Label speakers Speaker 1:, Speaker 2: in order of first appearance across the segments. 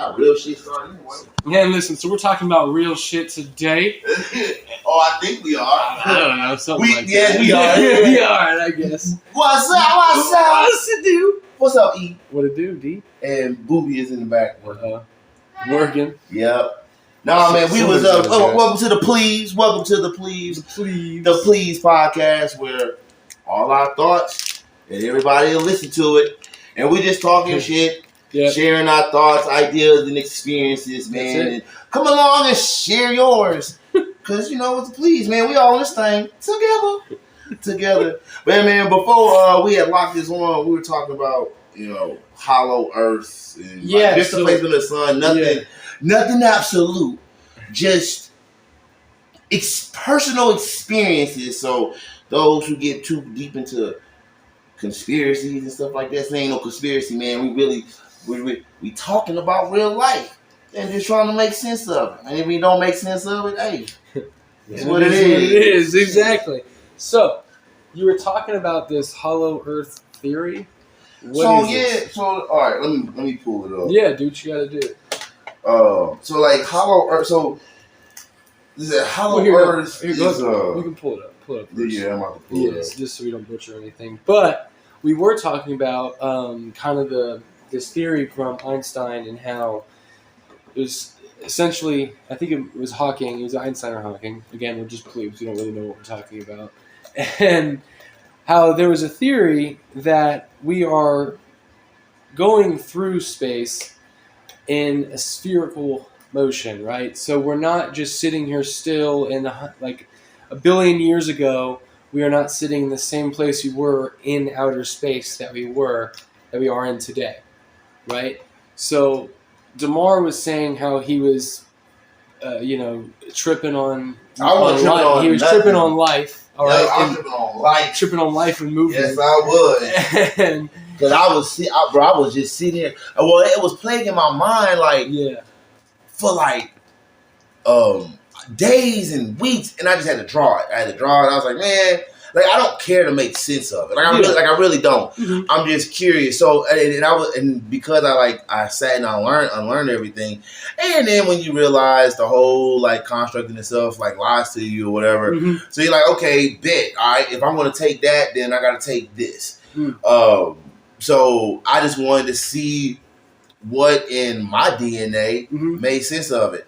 Speaker 1: Not real shit started anyway.
Speaker 2: Yeah, listen, so we're talking about real shit today.
Speaker 1: I think we are.
Speaker 2: I don't know, something like
Speaker 1: yes,
Speaker 2: that.
Speaker 1: we are.
Speaker 2: We are, I guess.
Speaker 1: What's up? What's up?
Speaker 2: What's it do?
Speaker 1: What's up, E?
Speaker 2: What it do, D?
Speaker 1: And Booby is in the back.
Speaker 2: Working.
Speaker 1: Yep. Nah, man, we was welcome to the Plebs. Welcome to the Plebs. The Plebs podcast, where all our thoughts and everybody will listen to it, and we just talking shit, sharing our thoughts, ideas, and experiences, man. And come along and share yours, cause you know it's the Plebs, man. We all in this thing together. But man, before we had locked this on, we were talking about hollow Earth and just the placement of the sun. Nothing absolute, just personal experiences. So those who get too deep into conspiracies and stuff like that, this ain't no conspiracy, man. We talking about real life and just trying to make sense of it. And if we don't make sense of it, hey, it's what it is.
Speaker 2: Exactly. So you were talking about this hollow Earth theory. What is it?
Speaker 1: So all right, let me pull it up.
Speaker 2: Yeah, dude, you gotta do it.
Speaker 1: So like hollow Earth. So is it hollow Earth?
Speaker 2: We can pull it up. First.
Speaker 1: Yeah, I'm about to pull it up.
Speaker 2: Just so we don't butcher anything. But we were talking about kind of this theory from Einstein and how it was essentially, I think it was Hawking. It was Einstein or Hawking. Again, we're just plebes. We don't really know what we're talking about. And how there was a theory that we are going through space in a spherical motion, right? So we're not just sitting here still in like a billion years ago. We are not sitting in the same place we were in outer space that we are in today, right? So DeMar was saying how he was, tripping on life. He was tripping on life. All right,
Speaker 1: I was tripping on life.
Speaker 2: Tripping on life and movement.
Speaker 1: Yes, I would. Because I was just sitting here. Well, it was plaguing my mind, for days and weeks, and I just had to draw it. And I was like, man, I don't care to make sense of it. I really don't. Mm-hmm. I'm just curious. So, and because I sat and I unlearned everything, and then when you realize the whole construct in itself lies to you or whatever, mm-hmm. So you're like, okay, bet. All right, if I'm going to take that, then I got to take this. Mm-hmm. So I just wanted to see what in my DNA mm-hmm. made sense of it.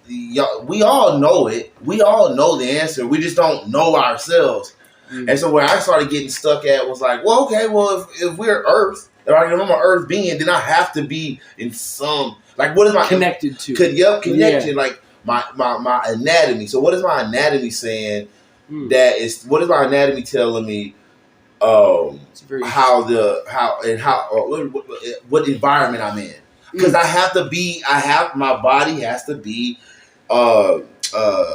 Speaker 1: We all know it. We all know the answer. We just don't know ourselves. Mm-hmm. And so where I started getting stuck at was if we're Earth, if I'm an Earth being, then I have to be in some what is my
Speaker 2: connected to?
Speaker 1: Connection. Yeah. My anatomy. So what is my anatomy saying? What is my anatomy telling me? What environment I'm in? Because my body has to be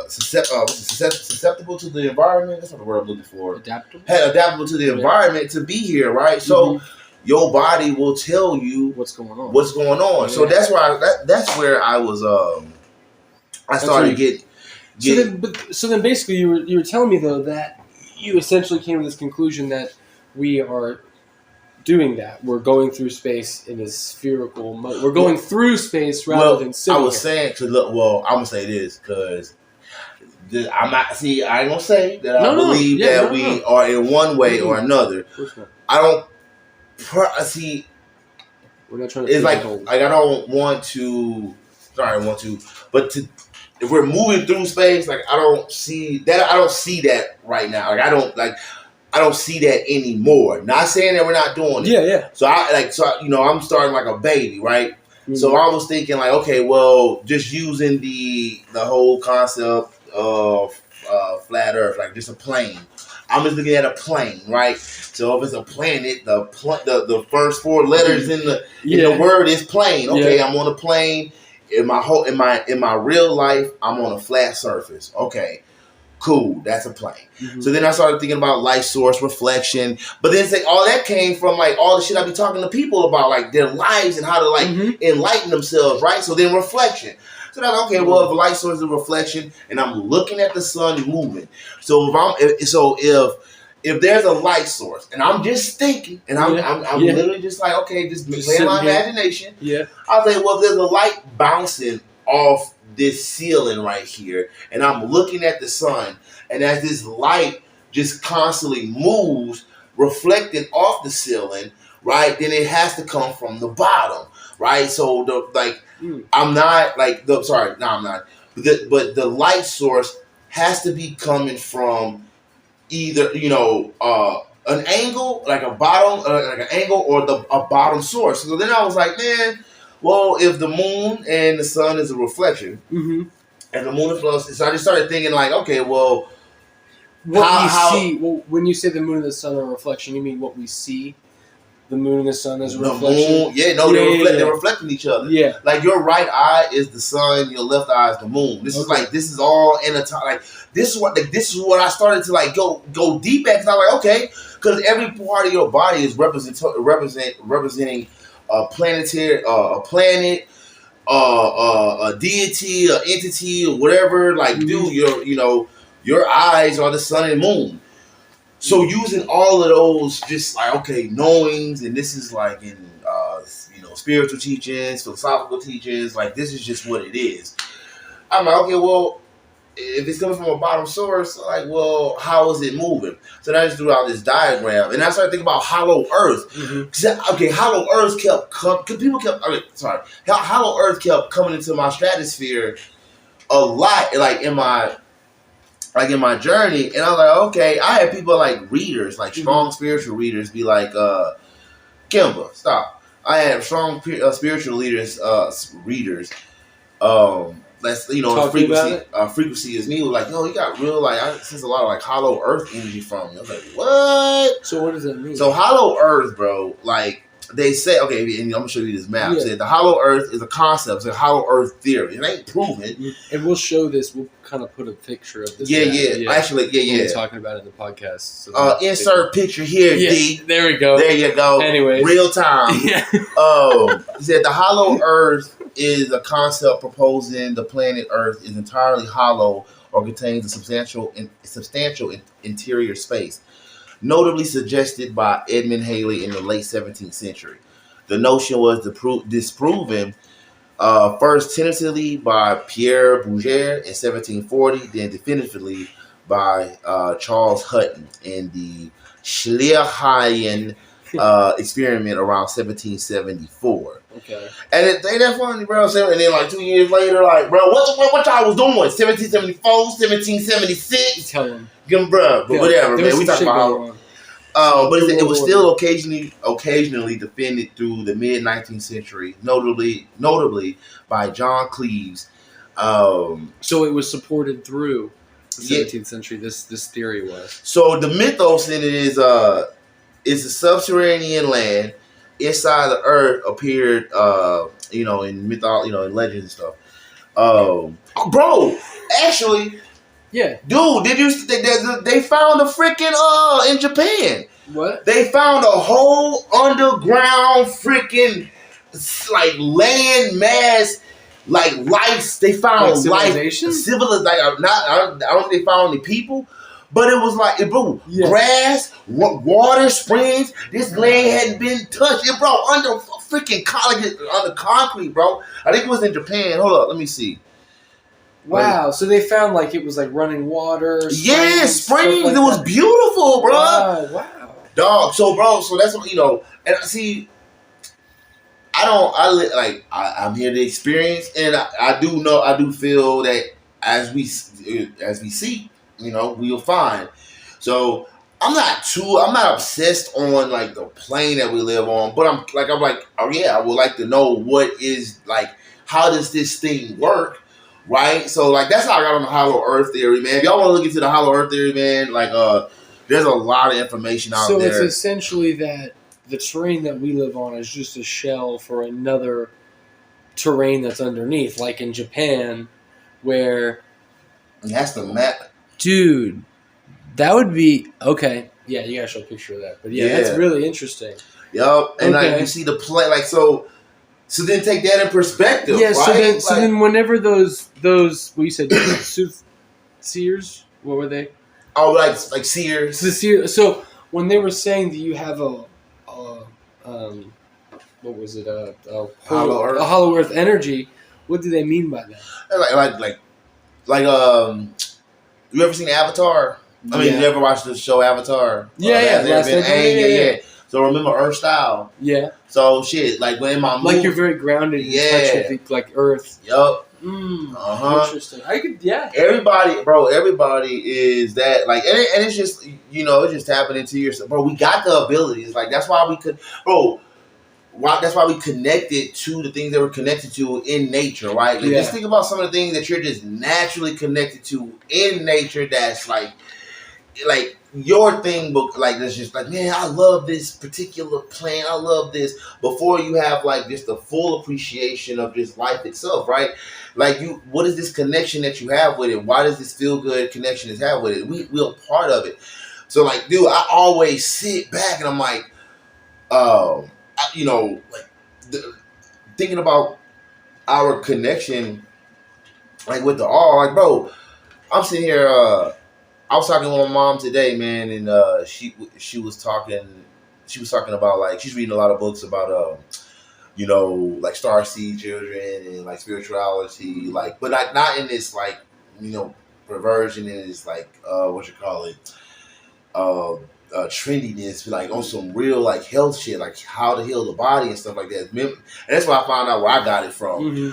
Speaker 1: susceptible to the environment. That's not the word I'm looking for. Adaptable to the environment to be here, right? So your body will tell you
Speaker 2: what's going on.
Speaker 1: Yeah. So that's why that's where I was. I started getting.
Speaker 2: So then, basically, you were telling me though that you essentially came to this conclusion that we are doing that. We're going through space in a spherical mode. We're going through space rather than sitting.
Speaker 1: I was saying I'm gonna say this because I'm not. See, I ain't gonna say that I believe that we are in one way or another. I don't. See,
Speaker 2: we're not trying to.
Speaker 1: It's I don't want to. Sorry, I want to, but if we're moving through space, I don't see that. I don't see that right now. I don't see that anymore. Not saying that we're not doing it.
Speaker 2: Yeah.
Speaker 1: So I'm starting like a baby, right? Mm-hmm. So I was thinking okay, well, just using the whole concept of flat Earth, just a plane. I'm just looking at a plane, right? So if it's a planet, the first four letters in the word is plane. Okay, I'm on a plane. In my real life, I'm on a flat surface. Okay. Cool, that's a plane. Mm-hmm. So then I started thinking about light source, reflection. But then all that came from all the shit I be talking to people about, their lives and how to enlighten themselves, right? So then reflection. So then if light source is reflection and I'm looking at the sun moving. So if if there's a light source, and I'm just thinking, and I'm literally just like, okay, just playing my imagination.
Speaker 2: Yeah.
Speaker 1: I'll say, well, there's a light bouncing off this ceiling right here, and I'm looking at the sun, and as this light just constantly moves, reflecting off the ceiling, right? Then it has to come from the bottom, right? So I'm not like I'm not. But the light source has to be coming from either an angle, like a bottom, like an angle, or a bottom source. So then I was like, man, well, if the moon and the sun is a reflection, and the moon is plus, so I just started thinking like, okay, well,
Speaker 2: what we see. Well, when you say the moon and the sun are a reflection, you mean what we see? The moon and the sun as a reflection?
Speaker 1: They're reflecting each other.
Speaker 2: Yeah.
Speaker 1: Like your right eye is the sun, your left eye is the moon. This is all in a time. Like this is what I started to like go deep at, because I was like, okay, because every part of your body is representing a planetary, a planet, a deity, an entity, or whatever. Like, dude, your eyes are the sun and moon. So using all of those, just like, okay, knowings, and this is like in spiritual teachings, philosophical teachings, like this is just what it is. I'm like, okay, well, if it's coming from a bottom source, like, well, how is it moving? So then I just drew out this diagram, and I started thinking about hollow Earth. Okay, hollow Earth hollow Earth kept coming into my stratosphere a lot, like in my journey, and I was like, okay, I had people like readers, like strong spiritual readers, be like, Kimba, stop. I had strong spiritual readers. That's frequency is me. Was like, yo, you got real like I sense a lot of like hollow Earth energy from you. I was like, what?
Speaker 2: So what does that mean?
Speaker 1: So hollow Earth, bro, like. They say, okay, and I'm going to show you this map. Yeah. The hollow Earth is a concept. It's a hollow Earth theory. It ain't proven.
Speaker 2: And we'll show this. We'll kind of put a picture of this.
Speaker 1: Yeah. Actually,
Speaker 2: We're talking about it in the podcast.
Speaker 1: So insert picture here, D.
Speaker 2: There we go.
Speaker 1: There you go.
Speaker 2: Anyways.
Speaker 1: Real time. He said the hollow Earth is a concept proposing the planet Earth is entirely hollow or contains a substantial interior space, notably suggested by Edmund Halley in the late 17th century. The notion was disproven first tentatively by Pierre Bouguer in 1740, then definitively by Charles Hutton in the Schleierhain experiment around 1774.
Speaker 2: Okay.
Speaker 1: And it ain't that funny, bro. And then like 2 years later, like, bro, what y'all was doing? 1774, 1776?
Speaker 2: Tell him.
Speaker 1: Bro, but whatever, man. We talking about but it was still occasionally defended through the mid 19th century, notably by John Cleves.
Speaker 2: So it was supported through the 17th century. This theory was.
Speaker 1: So the mythos in it is a subterranean land inside the earth appeared, in mythology, in legends and stuff. Bro, actually.
Speaker 2: Yeah.
Speaker 1: Dude, did you they found a freaking in Japan.
Speaker 2: What?
Speaker 1: They found a whole underground freaking like land mass like life. They found
Speaker 2: civilization?
Speaker 1: I don't think they found any people, but it was like grass, water, springs. This land hadn't been touched. It bro under freaking under concrete, bro. I think it was in Japan. Hold up, let me see.
Speaker 2: Wow, so they found like it was like running water. Springs.
Speaker 1: Like it was beautiful, bro.
Speaker 2: Wow.
Speaker 1: Dog, so that's what, and see, I'm here to experience, and I do feel that as we see, we'll find. So I'm not obsessed on like the plane that we live on, but I'm like, oh yeah, I would like to know what is like, how does this thing work? Right, so like that's how I got on the hollow Earth theory, man. If y'all want to look into the hollow Earth theory, man, like there's a lot of information out there. So
Speaker 2: it's essentially that the terrain that we live on is just a shell for another terrain that's underneath, like in Japan, where
Speaker 1: that's the map,
Speaker 2: dude. That would be okay. Yeah, you gotta show a picture of that. But yeah, that's really interesting.
Speaker 1: Yup, and like you see the play, like so. So then take that in perspective,
Speaker 2: yeah,
Speaker 1: right?
Speaker 2: So then whenever those what you said, soothsayers, what were they?
Speaker 1: Oh, like Sears.
Speaker 2: So when they were saying that you have what was it?
Speaker 1: Hollow Earth.
Speaker 2: A hollow earth energy. What do they mean by that?
Speaker 1: Like you ever seen Avatar? I mean, you ever watched the show Avatar?
Speaker 2: Yeah.
Speaker 1: So remember Earth style.
Speaker 2: Yeah.
Speaker 1: So shit, like when my movie,
Speaker 2: like you're very grounded in touch with the, like Earth.
Speaker 1: Yup.
Speaker 2: Interesting. I could,
Speaker 1: Everybody is that like, and it's just it's just tapping into yourself, bro. We got the abilities, like that's why we could, bro. That's why we connected to the things that we're connected to in nature, right? Like, just think about some of the things that you're just naturally connected to in nature. That's like your thing, but like that's just like, man, I love this particular plant. I love this. Before you have like just the full appreciation of just life itself, right? Like what is this connection that you have with it? Why does this feel good connection is have with it? We're part of it. So like, dude, I always sit back and I'm like, thinking about our connection, like with the all, like, bro, I'm sitting here. I was talking with my mom today, man, and she was talking about like she's reading a lot of books about like starseed children and like spirituality, like, but like not in this like perversion, in this like what you call it, trendiness, like on some real like health shit, like how to heal the body and stuff like that. And that's where I found out where I got it from. Mm-hmm.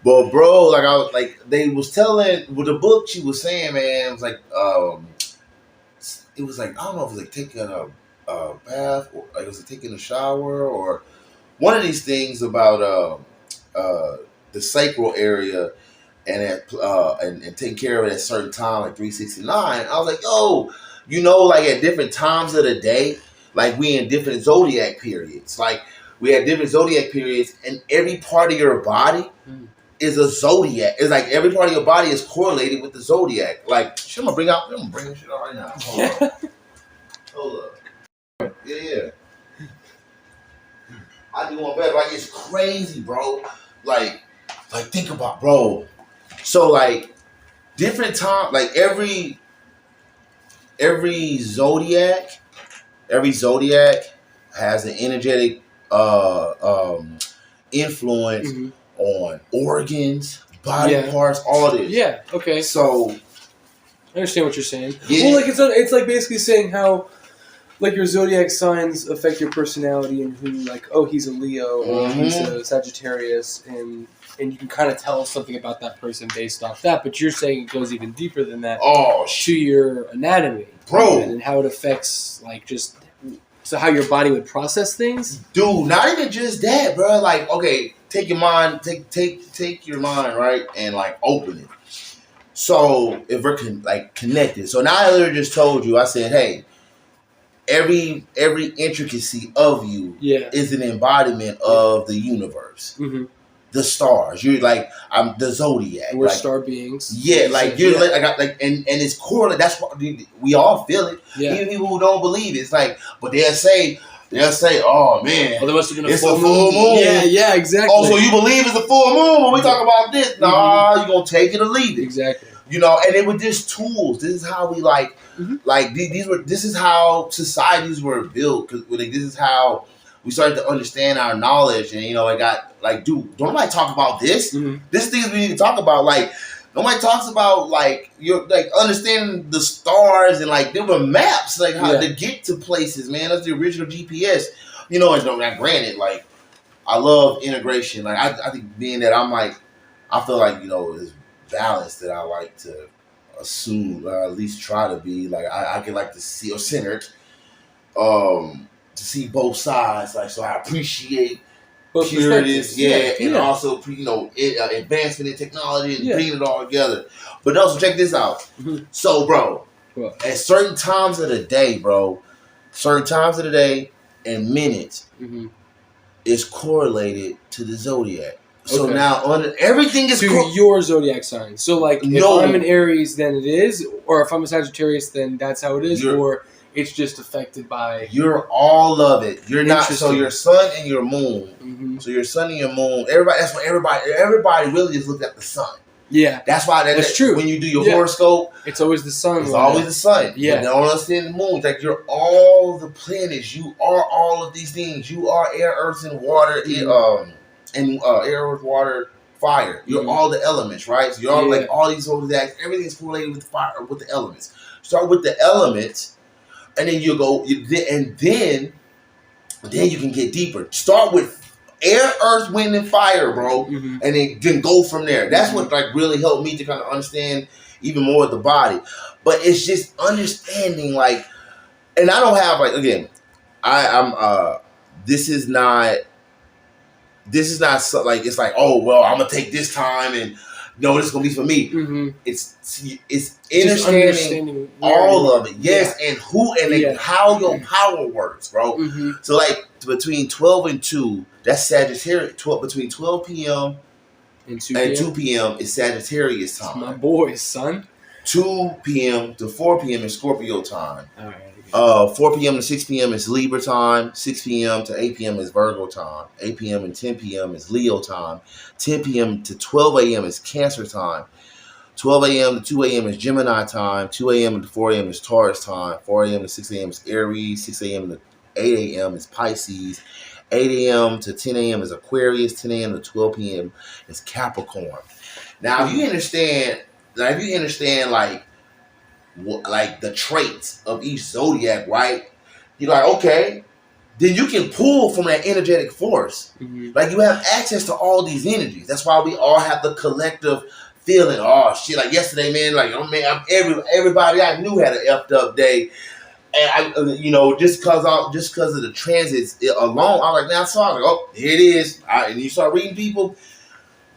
Speaker 1: But bro, like I was like, they was telling with the book she was saying, man, it was like I don't know if it was like taking a bath or like was it taking a shower or one of these things about the sacral area and taking care of it at a certain time, like 369. I was like, yo, like at different times of the day, like we in different zodiac periods. Like we had different zodiac periods, and every part of your body is a zodiac. It's like every part of your body is correlated with the zodiac. Like, I'm gonna bring this shit out right now. Hold up. Yeah. I do one better. Like, it's crazy, bro. Like think about, bro. So like different time, like every zodiac has an energetic influence on organs, body parts, all this.
Speaker 2: Yeah. Okay.
Speaker 1: So
Speaker 2: I understand what you're saying. Yeah. Well, like it's like basically saying how like your zodiac signs affect your personality and who like, oh, he's a Leo or he's a Sagittarius, and you can kind of tell something about that person based off that. But you're saying it goes even deeper than that. To your anatomy,
Speaker 1: bro,
Speaker 2: and how it affects like just so how your body would process things.
Speaker 1: Dude, not even just that, bro. Like, okay, take your mind, take your mind, right, and like open it. So if we're connected, so now I literally just told you, I said, hey, every intricacy of you is an embodiment of the universe. Mm-hmm. The stars, you're like, I'm the zodiac.
Speaker 2: We're like, star beings.
Speaker 1: Yeah, like you're like, and it's correlated. That's what we all feel it. Yeah. Even people who don't believe it, it's like, but they'll say, oh man,
Speaker 2: there must have been
Speaker 1: a full moon.
Speaker 2: Yeah, exactly.
Speaker 1: Oh, so you believe it's a full moon when we talk about this? Nah, you're gonna take it or leave it.
Speaker 2: Exactly.
Speaker 1: And they were just tools. This is how we this is how societies were built. Cause this is how we started to understand our knowledge, and I got like, dude, don't nobody talk about this. Mm-hmm. This things we need to talk about. Like, nobody talks about like you're like understanding the stars and like there were maps like how to get to places. Man, that's the original GPS. And not granted, like I love integration. Like I think being that I'm like, I feel like it's balance that I like to assume, or at least try to be. Like I can like to see or centered. To see both sides, like, so I appreciate both purities, and also advancement in technology and bringing it all together. But also check this out. Mm-hmm. So, bro, at certain times of the day, and minutes is correlated to the zodiac. So now everything is
Speaker 2: to your zodiac sign. So like, if I'm an Aries, then it is, or if I'm a Sagittarius, then that's how it is, or it's just affected by...
Speaker 1: You're all of it. You're not... So your sun and your moon. Mm-hmm. So your sun and your moon... Everybody... That's what everybody really just looked at the sun.
Speaker 2: Yeah.
Speaker 1: That's why that's true. When you do your horoscope,
Speaker 2: it's always the sun.
Speaker 1: It's always the sun.
Speaker 2: Yeah.
Speaker 1: But don't understand the moon. It's like you're all the planets. You are all of these things. You are air, earth, and water. Air, earth, water, fire. You're all the elements, right? So you're all like all these other acts. Everything's correlated with fire, with the elements. Start with the elements, and then you go, and then you can get deeper. Start with air, earth, wind, and fire, bro, and then go from there. That's what like really helped me to kind of understand even more of the body. But it's just understanding, like, and I don't have like, again, this is not so, like, it's like, oh well, I'm gonna take this time and no, this is gonna be for me. It's understanding all of it, and who and how your power works, bro. So like between 12 and 2, that's Sagittarius. Between 12 p.m. and 2 p.m. is Sagittarius time.
Speaker 2: My boy, son.
Speaker 1: 2 p.m. to 4 p.m. is Scorpio time. All right. 4 p.m. to 6 p.m. is Libra time. 6 p.m. to 8 p.m. is Virgo time. 8 p.m. and 10 p.m. is Leo time. 10 p.m. to 12 a.m. is Cancer time. 12 a.m. to 2 a.m. is Gemini time. 2 a.m. to 4 a.m. is Taurus time. 4 a.m. to 6 a.m. is Aries. 6 a.m. to 8 a.m. is Pisces. 8 a.m. to 10 a.m. is Aquarius. 10 a.m. to 12 p.m. is Capricorn. Now, if you understand like the traits of each zodiac, right? You're like, okay, then you can pull from that energetic force. Like you have access to all these energies. That's why we all have the collective feeling. Oh shit! Like yesterday, man. Like, oh man, everybody I knew had an effed up day. And I, just because of the transits alone, I was like, man, I saw it. Like, oh, here it is. And you start reading people.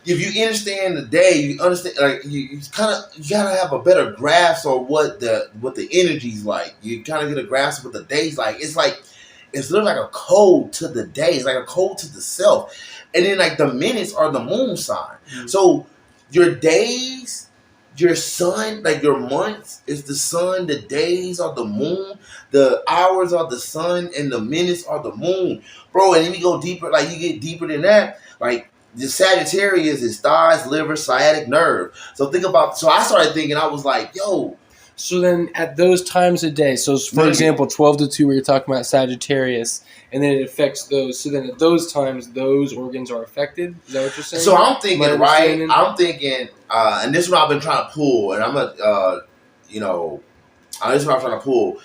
Speaker 1: If you understand the day, you understand. Like you gotta have a better grasp of what the energy's like. You kind of get a grasp of what the day's like. It's literally like a code to the day. It's like a code to the self. And then like the minutes are the moon sign. So your days, your sun, like your months is the sun, the days are the moon, the hours are the sun, and the minutes are the moon. Bro, and then you go deeper, like you get deeper than that, like the Sagittarius is thighs, liver, sciatic nerve. So I started thinking, I was like, yo.
Speaker 2: So then at those times of day, so for example, 12 to 2, where you're talking about Sagittarius, and then it affects those. So then at those times, those organs are affected? Is that what you're saying?
Speaker 1: So I'm thinking, right? I'm thinking, and this is what I've been trying to pull, and this is what I'm trying to pull.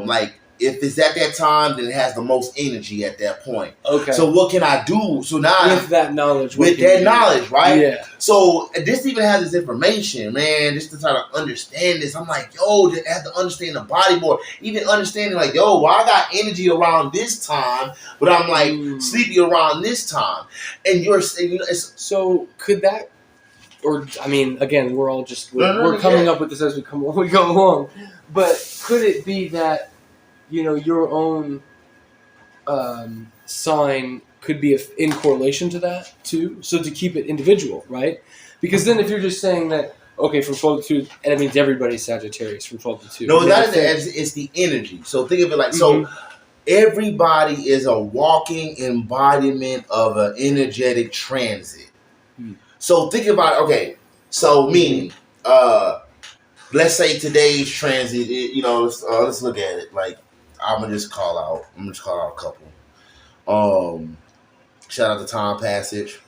Speaker 1: Like, if it's at that time, then it has the most energy at that point. Okay. So what can I do? So now
Speaker 2: with that knowledge,
Speaker 1: right? Yeah. So this even has this information, man. Just to try to understand this, I'm like, yo, I have to understand the body more. Even understanding, like, yo, well, I got energy around this time, but I'm like sleepy around this time, and you're saying,
Speaker 2: so could that? Or I mean, again, we're all just we're coming up with this as we go along, but could it be that? Your own sign could be in correlation to that too. So to keep it individual, right? Because then if you're just saying that, okay, from 12 to 2, and it means everybody's Sagittarius from 12 to 2.
Speaker 1: No, it's the energy. So think of it like, so everybody is a walking embodiment of an energetic transit. So think about, okay, so meaning, let's say today's transit, let's look at it like, I'm gonna just call out a couple. Shout out to Tom Passage.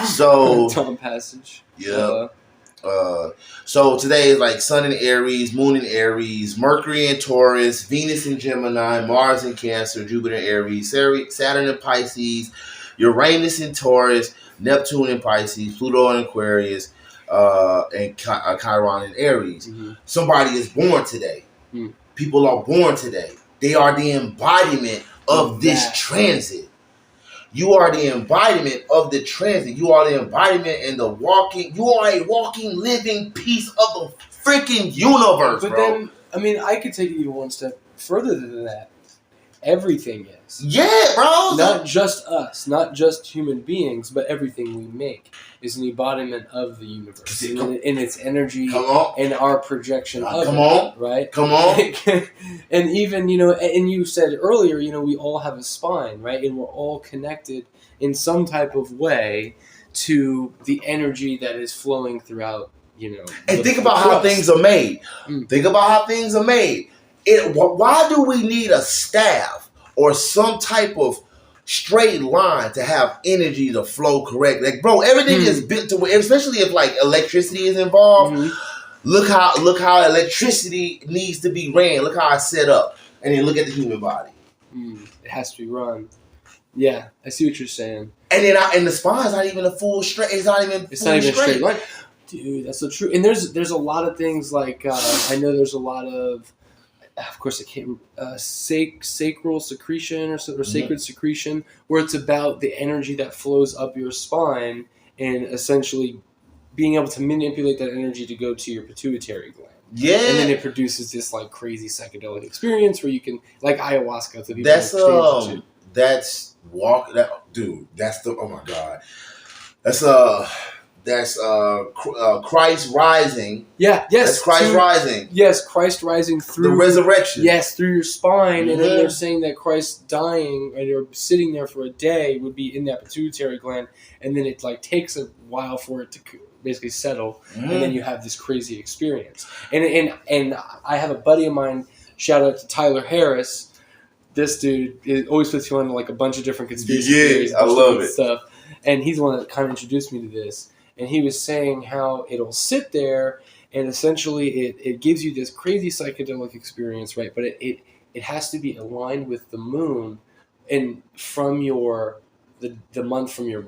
Speaker 1: So
Speaker 2: Tom Passage.
Speaker 1: Yeah. So today is like Sun in Aries, Moon in Aries, Mercury in Taurus, Venus in Gemini, Mars in Cancer, Jupiter in Aries, Saturn in Pisces, Uranus in Taurus, Neptune in Pisces, Pluto in Aquarius, and Chiron in Aries. Somebody is born today. People are born today. They are the embodiment of this transit. You are the embodiment of the transit. You are the embodiment and the walking. You are a walking, living piece of the freaking universe,
Speaker 2: but
Speaker 1: bro.
Speaker 2: Then, I mean, I could take it even one step further than that. Everything is.
Speaker 1: Yeah, bro.
Speaker 2: Not just us, not just human beings, but everything we make is an embodiment of the universe in its energy and our projection of it. Right?
Speaker 1: Come on.
Speaker 2: And even, and you said earlier, we all have a spine, right? And we're all connected in some type of way to the energy that is flowing throughout,
Speaker 1: And think about how things are made. Think about how things are made. Why do we need a staff or some type of straight line to have energy to flow correct? Like, bro, everything is built to, especially if like electricity is involved. Look how electricity needs to be ran. Look how it's set up, and then look at the human body.
Speaker 2: It has to be run. Yeah, I see what you're saying. And
Speaker 1: then the spine's not even a full straight. It's not even straight
Speaker 2: line. Dude, that's so true. And there's a lot of things like I know there's a lot of course, I can't sacral secretion or sacred secretion, where it's about the energy that flows up your spine and essentially being able to manipulate that energy to go to your pituitary gland.
Speaker 1: Yeah,
Speaker 2: and then it produces this like crazy psychedelic experience where you can like ayahuasca to be
Speaker 1: That's the oh my god. That's Christ rising.
Speaker 2: Yeah, yes.
Speaker 1: That's Christ rising.
Speaker 2: Yes, Christ rising through
Speaker 1: the resurrection.
Speaker 2: Yes, through your spine. And then they're saying that Christ dying or sitting there for a day would be in that pituitary gland, and then it like takes a while for it to basically settle, and then you have this crazy experience. And I have a buddy of mine, shout out to Tyler Harris. This dude always puts you on like a bunch of different conspiracy theories.
Speaker 1: I love it.
Speaker 2: Stuff. And he's the one that kind of introduced me to this. And he was saying how it'll sit there and essentially it gives you this crazy psychedelic experience, right? But it has to be aligned with the moon and from the month from the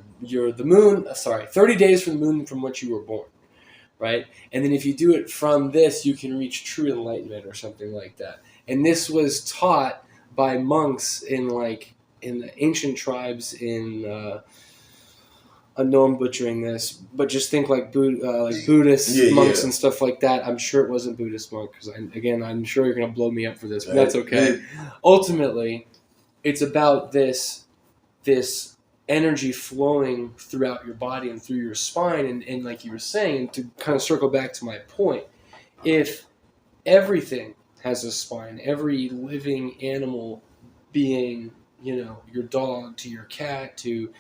Speaker 2: moon, 30 days from the moon from which you were born, right? And then if you do it from this, you can reach true enlightenment or something like that. And this was taught by monks in the ancient tribes in I know I'm butchering this, but just think like Buddhist monks and stuff like that. I'm sure it wasn't Buddhist monk because I'm sure you're going to blow me up for this, but that's okay. Ultimately, it's about this energy flowing throughout your body and through your spine, and like you were saying, to kind of circle back to my point, if everything has a spine, every living animal being, your dog to your cat to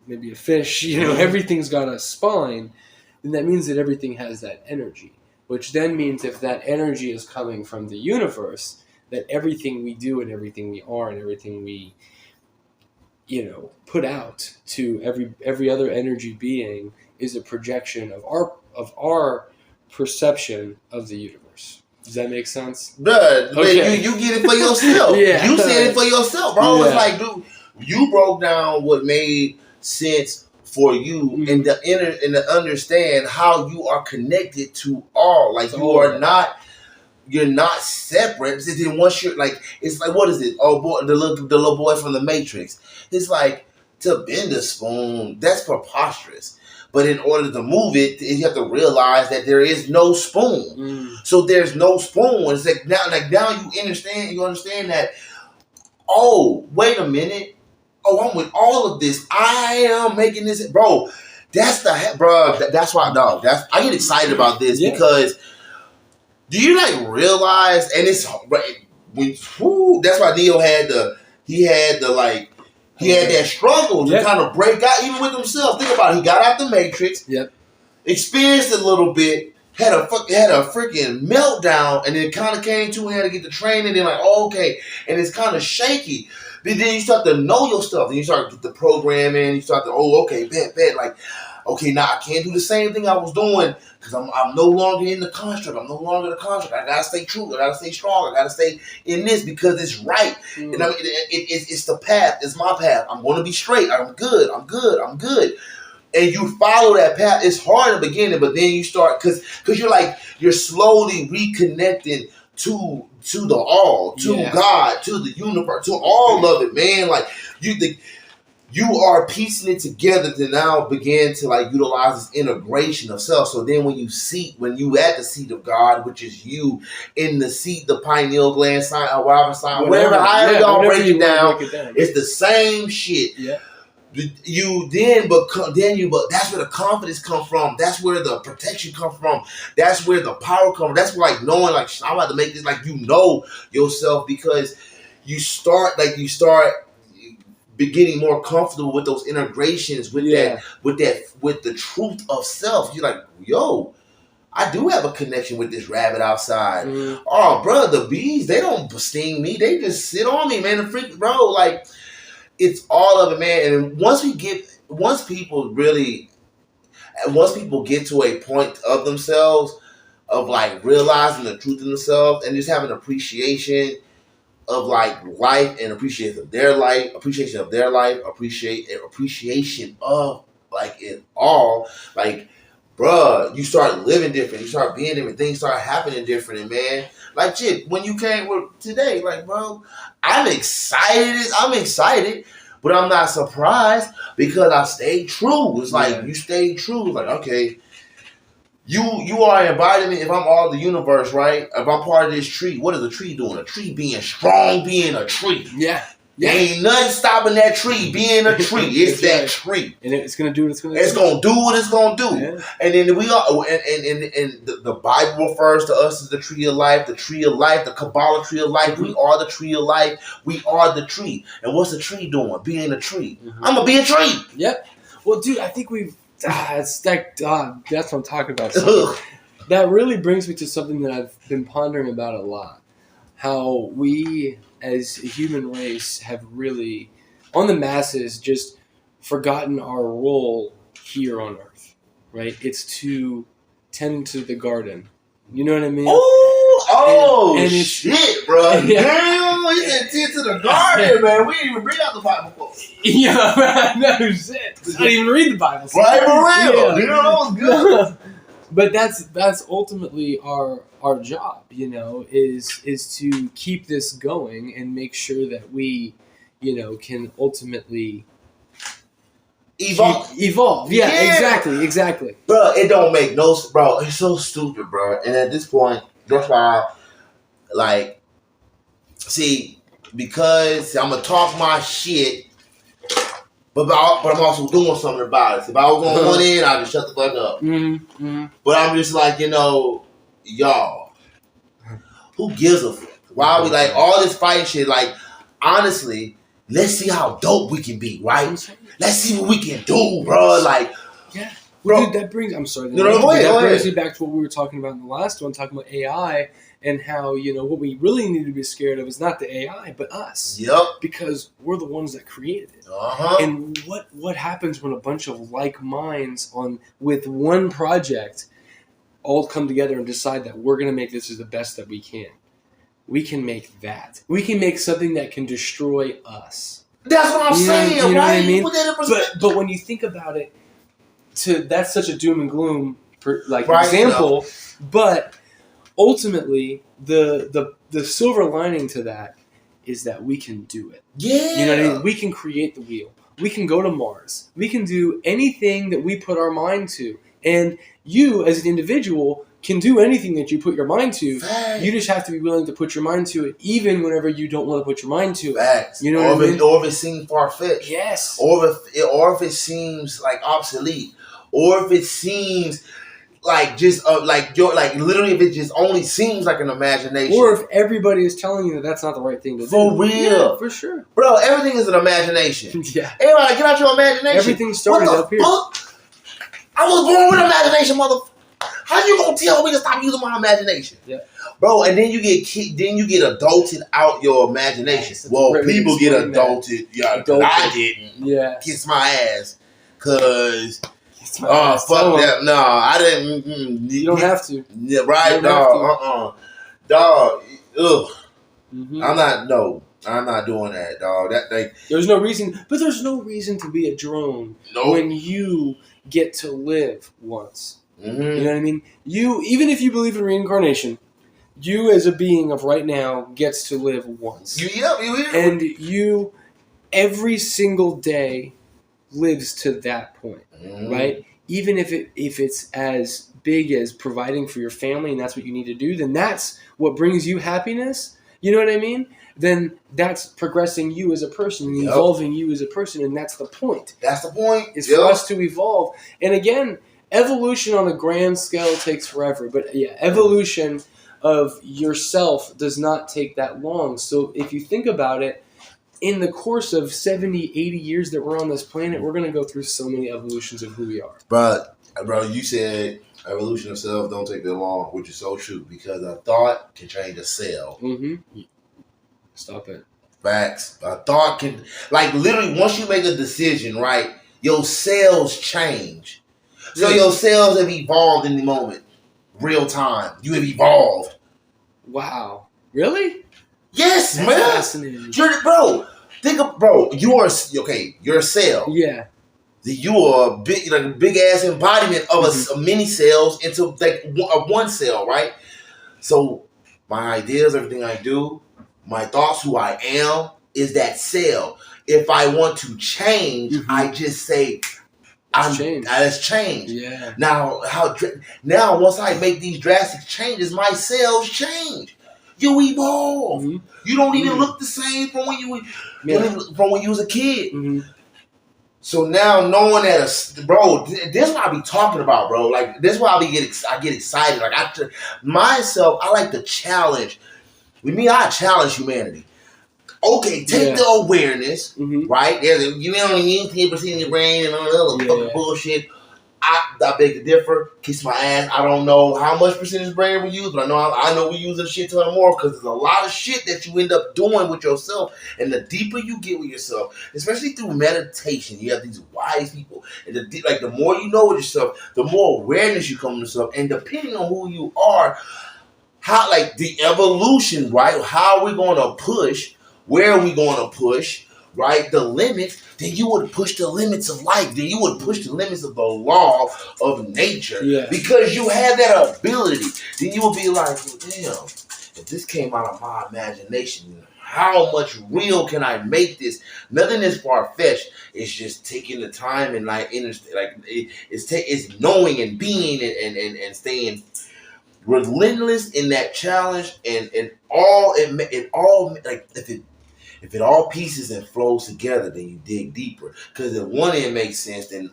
Speaker 2: maybe a fish, everything's got a spine, then that means that everything has that energy, which then means if that energy is coming from the universe, that everything we do and everything we are and everything we, put out to every other energy being is a projection of our perception of the universe. Does that make sense?
Speaker 1: Bruh, okay. you get it for yourself.
Speaker 2: Yeah.
Speaker 1: You said it for yourself, bro.
Speaker 2: Yeah.
Speaker 1: It's like, dude, you broke down what made sense for you and to understand how you are connected to all. Like you're not separate. Then once you're like, it's like, what is it? Oh boy, the little boy from the Matrix. It's like, to bend a spoon, that's preposterous. But in order to move it, you have to realize that there is no spoon. So there's no spoon. It's like now you understand that. Oh, wait a minute. Oh, I'm with all of this. I am making this, bro. That's why, dog. I get excited about this because do you like realize? And it's that's why Neo had that struggle to kind of break out, even with himself. Think about it. He got out the Matrix. Yep. Experienced a little bit. Had a freaking meltdown, and then kind of came to and had to get the training. Then okay, and it's kind of shaky. But then you start to know your stuff. Then you start to get the programming. You start to bet. Like, okay, now I can't do the same thing I was doing because I'm no longer in the construct. I'm no longer the construct. I gotta stay true. I gotta stay strong. I gotta stay in this because it's right. And it's the path. It's my path. I'm gonna be straight. I'm good. And you follow that path. It's hard in the beginning, but then you start because you're slowly reconnecting to the all, to God, to the universe, to all of it, man. Like you are piecing it together to now begin to utilize this integration of self. So then when you at the seat of God, which is you in the seat, the pineal gland sign, or whatever, however y'all break it down, it's the same shit. Yeah. But that's where the confidence comes from. That's where the protection comes from. That's where the power comes from. That's where knowing I'm about to make this yourself because you start getting more comfortable with those integrations with with the truth of self. You're like, yo, I do have a connection with this rabbit outside. Oh, bro, the bees, they don't sting me. They just sit on me, man. The freak, bro, like, it's all of it, man. And once people get to a point of themselves, of like realizing the truth in themselves and just having appreciation of like life and appreciation of their life, appreciation of like it all, like, bruh, you start living different, you start being different, things start happening different, and man, like shit, when you came today, like, bro, I'm excited, but I'm not surprised because I stayed true. It's like you stayed true. It's like, okay, you are an embodiment. If I'm all the universe, right? If I'm part of this tree, what is a tree doing? A tree being strong, being a tree. Yeah. Ain't nothing stopping that tree being a tree. It's that tree, and it's gonna do what it's gonna do. It's gonna do what it's gonna do. Yeah. And then we are, and the Bible refers to us as the tree of life, the Kabbalah tree of life. We are the tree of life. We are the tree. And what's the tree doing? Being a tree. I'm gonna be a tree. Yep. Well, dude, I think we've. That's what I'm talking about. That really brings me to something that I've been pondering about a lot. How we, as a human race, have really, on the masses, just forgotten our role here on Earth, right? It's to tend to the garden. You know what I mean? And shit, bro. Yeah. Damn, you said tend to the garden, man. We didn't even bring out the Bible quote. Yeah, man. No shit. I didn't even read the Bible. Right, for real. Yeah. You know, that was good. But that's ultimately our job, you know, is to keep this going and make sure that we, you know, can ultimately evolve. Yeah, exactly. Bro, it don't make no, bro. It's so stupid, bro. And at this point, that's why, like, see, because I'm gonna talk my shit. But I'm also doing something about it. So if I was on one end, I'd just shut the fuck up. But I'm just like, you know, y'all, who gives a fuck? Why are we like all this fighting shit? Like, honestly, let's see how dope we can be, right? Let's see what we can do, bro. Like, yeah, bro. Dude, that brings. I'm sorry. Go ahead. That brings me back to what we were talking about in the last one, talking about AI. And how, you know, what we really need to be scared of is not the AI, but us. Yep. Because we're the ones that created it. And what happens when a bunch of like minds with one project all come together and decide that we're going to make this as the best that we can? We can make that. We can make something that can destroy us. That's what I'm saying, you know right? What I mean? But when you think about it, that's such a doom and gloom example, no. But ultimately, the silver lining to that is that we can do it. Yeah. You know what I mean? We can create the wheel. We can go to Mars. We can do anything that we put our mind to. And you, as an individual, can do anything that you put your mind to. Facts. You just have to be willing to put your mind to it, even whenever you don't want to put your mind to it. Facts. You know what I mean? Or if it seems far-fetched. Yes. Or if it seems like obsolete. Or if it seems like just literally, if it just only seems like an imagination, or if everybody is telling you that that's not the right thing to do. For real, yeah, for sure, bro. Everything is an imagination. Yeah, everybody, get out your imagination. Everything started up here. I was born with imagination, motherfucker. How you gonna tell me to stop using my imagination? Yeah, bro. And then you get adulted out your imagination. Yes, well, people get adulted. Yeah, I didn't. Yeah, kiss my ass, cause. Fuck that. No, I didn't. You don't have to. Yeah, right, dog. Dog. Ugh. I'm not doing that, dog. There's no reason, but there's no reason to be a drone when you get to live once. You know what I mean? Even if you believe in reincarnation, you as a being of right now gets to live once. And you every single day lives to that point, right? Even if it's as big as providing for your family and that's what you need to do, then that's what brings you happiness. You know what I mean? Then that's progressing you as a person, evolving you as a person, and that's the point. That's the point. It's for us to evolve. And again, evolution on a grand scale takes forever, but yeah, evolution of yourself does not take that long. So if you think about it,
Speaker 2: in the course of 70, 80 years that we're on this planet, we're going to go through so many evolutions of who we are.
Speaker 1: Bro, you said evolution of self don't take that long, which is so true because a thought can change a cell.
Speaker 2: Mm-hmm. Stop it.
Speaker 1: Facts. A thought can, like, literally, once you make a decision, right, your cells change. So your cells have evolved in the moment, real time. You have evolved.
Speaker 2: Wow. Really?
Speaker 1: Yes,
Speaker 2: That's
Speaker 1: man.
Speaker 2: fascinating.
Speaker 1: You are okay. You're a cell.
Speaker 2: Yeah.
Speaker 1: You are a big ass embodiment of a many cells into like one cell, right? So my ideas, everything I do, my thoughts, who I am, is that cell. If I want to change, I just say, let's change.
Speaker 2: Yeah.
Speaker 1: Now, once I make these drastic changes, my cells change. You evolve. Mm-hmm. You don't even look the same from when you was a kid. Mm-hmm. So now knowing that, bro, this is what I be talking about, bro. Like, this is why I get excited. Like, I like to challenge. With me, I challenge humanity. Okay, take the awareness, right? You only need 10% in your brain and all that other fucking bullshit. I beg to differ. Kiss my ass. I don't know how much percentage brain we use, but I know we use a shit ton more because there's a lot of shit that you end up doing with yourself. And the deeper you get with yourself, especially through meditation, you have these wise people. And the more you know with yourself, the more awareness you come to yourself. And depending on who you are, how the evolution, right? How are we going to push? Where are we going to push? Right, the limits, then you would push the limits of life. Then you would push the limits of the law of nature. Yeah. Because you have that ability. Then you would be like, well, damn, if this came out of my imagination, how much real can I make this? Nothing is far-fetched. It's just taking the time and it's knowing and being and staying relentless in that challenge and if it all pieces and flows together, then you dig deeper. Because if one end makes sense, then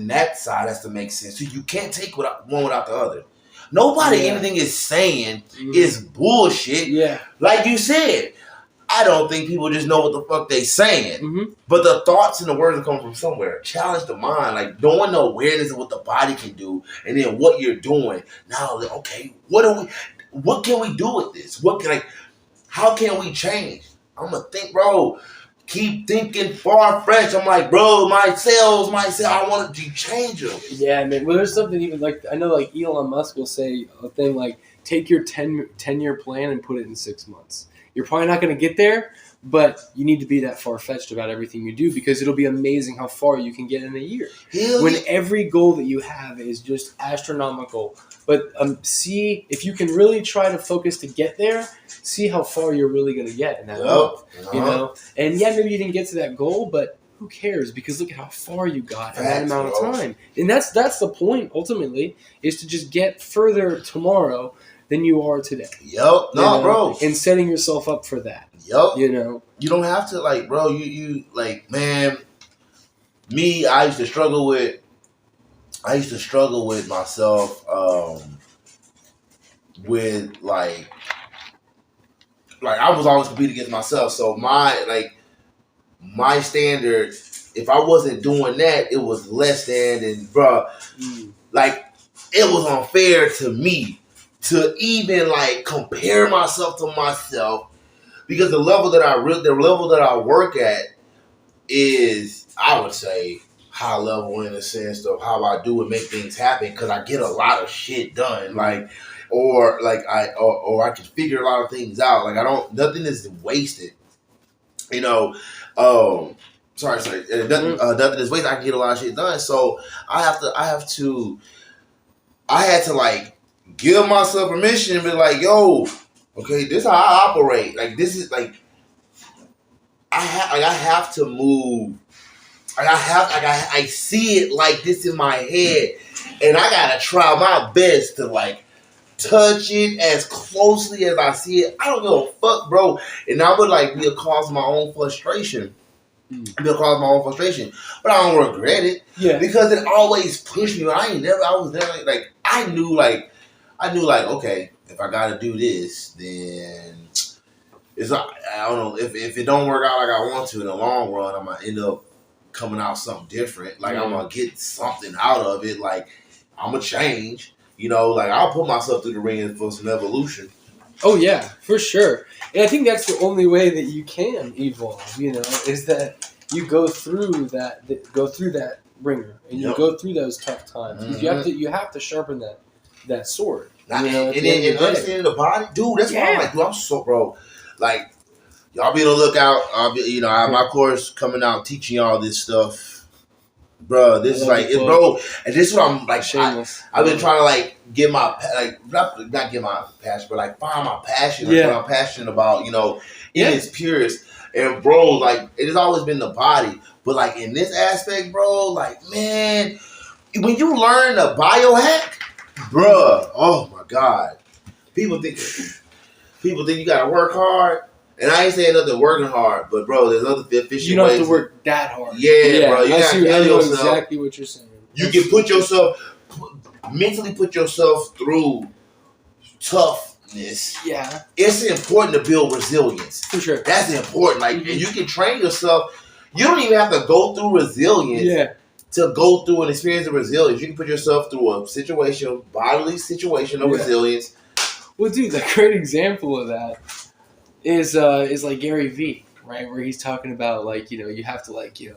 Speaker 1: that side has to make sense. So you can't take one without the other. Anything is saying is bullshit. Yeah. Like you said, I don't think people just know what the fuck they saying. Mm-hmm. But the thoughts and the words are coming from somewhere. Challenge the mind. Like, knowing the awareness of what the body can do and then what you're doing. Now, okay, what can we do with this? How can we change? I'm going to think, bro, keep thinking far-fetched. I'm like, bro, my cells, I want to change them.
Speaker 2: Yeah, man. Well, there's something even I know Elon Musk will say a thing like, take your 10-year plan and put it in 6 months. You're probably not going to get there, but you need to be that far-fetched about everything you do because it'll be amazing how far you can get in a year. When every goal that you have is just astronomical. But see, if you can really try to focus to get there, see how far you're really going to get in that month, you know? And yeah, maybe you didn't get to that goal, but who cares? Because look at how far you got in that amount of time. And that's the point, ultimately, is to just get further tomorrow than you are today.
Speaker 1: Bro.
Speaker 2: And setting yourself up for that. You know?
Speaker 1: You don't have to, bro, you man, me, I used to struggle with myself, with I was always competing against myself. So my standard, if I wasn't doing that, it was less than, and bro, it was unfair to me to even compare myself to myself, because the level that I work at is, I would say, high level in the sense of how I do and make things happen, because I get a lot of shit done, or I can figure a lot of things out. Nothing is wasted, you know. Nothing is wasted. I can get a lot of shit done. So I had to give myself permission and be like, yo, okay, this is how I operate. This is I have to move. I see it like this in my head, and I gotta try my best to touch it as closely as I see it. I don't give a fuck, bro. And I would be a cause of my own frustration. But I don't regret it. Yeah. Because it always pushed me. I was there I knew okay, if I gotta do this, then it's like, I don't know if it don't work out like I want to in the long run, I'm gonna end up coming out something different. Like I'm gonna get something out of it. Like I'm gonna change. You know, like I'll put myself through the ring for some evolution.
Speaker 2: Oh yeah, for sure. And I think that's the only way that you can evolve. You know, is that you go through that ringer and you go through those tough times. Mm-hmm. You have to sharpen that sword. You know,
Speaker 1: and understanding the body, dude. That's why I'm like, dude, I'm so bro. Like y'all be on the lookout. I have my course coming out teaching y'all this stuff. Bro, this is like, bro, and this is what I'm like. I've been trying to like get my not get my passion, but like find my passion, like what I'm passionate about. You know, in its purest. And bro, like it has always been the body, but like in this aspect, bro, like man, when you learn the biohack, bro, oh my god, people think you gotta work hard. And I ain't saying nothing working hard, but bro, there's other efficient ways.
Speaker 2: You don't have to work that hard.
Speaker 1: Yeah, bro. You
Speaker 2: I know exactly what you're saying.
Speaker 1: You can mentally put yourself through toughness. Yeah. It's important to build resilience.
Speaker 2: For sure.
Speaker 1: That's important. Like, and you can train yourself. You don't even have to go through resilience to go through an experience of resilience. You can put yourself through a bodily situation of resilience.
Speaker 2: Well, dude, a great example of that is like Gary Vee, right? Where he's talking about like, you know, you have to like, you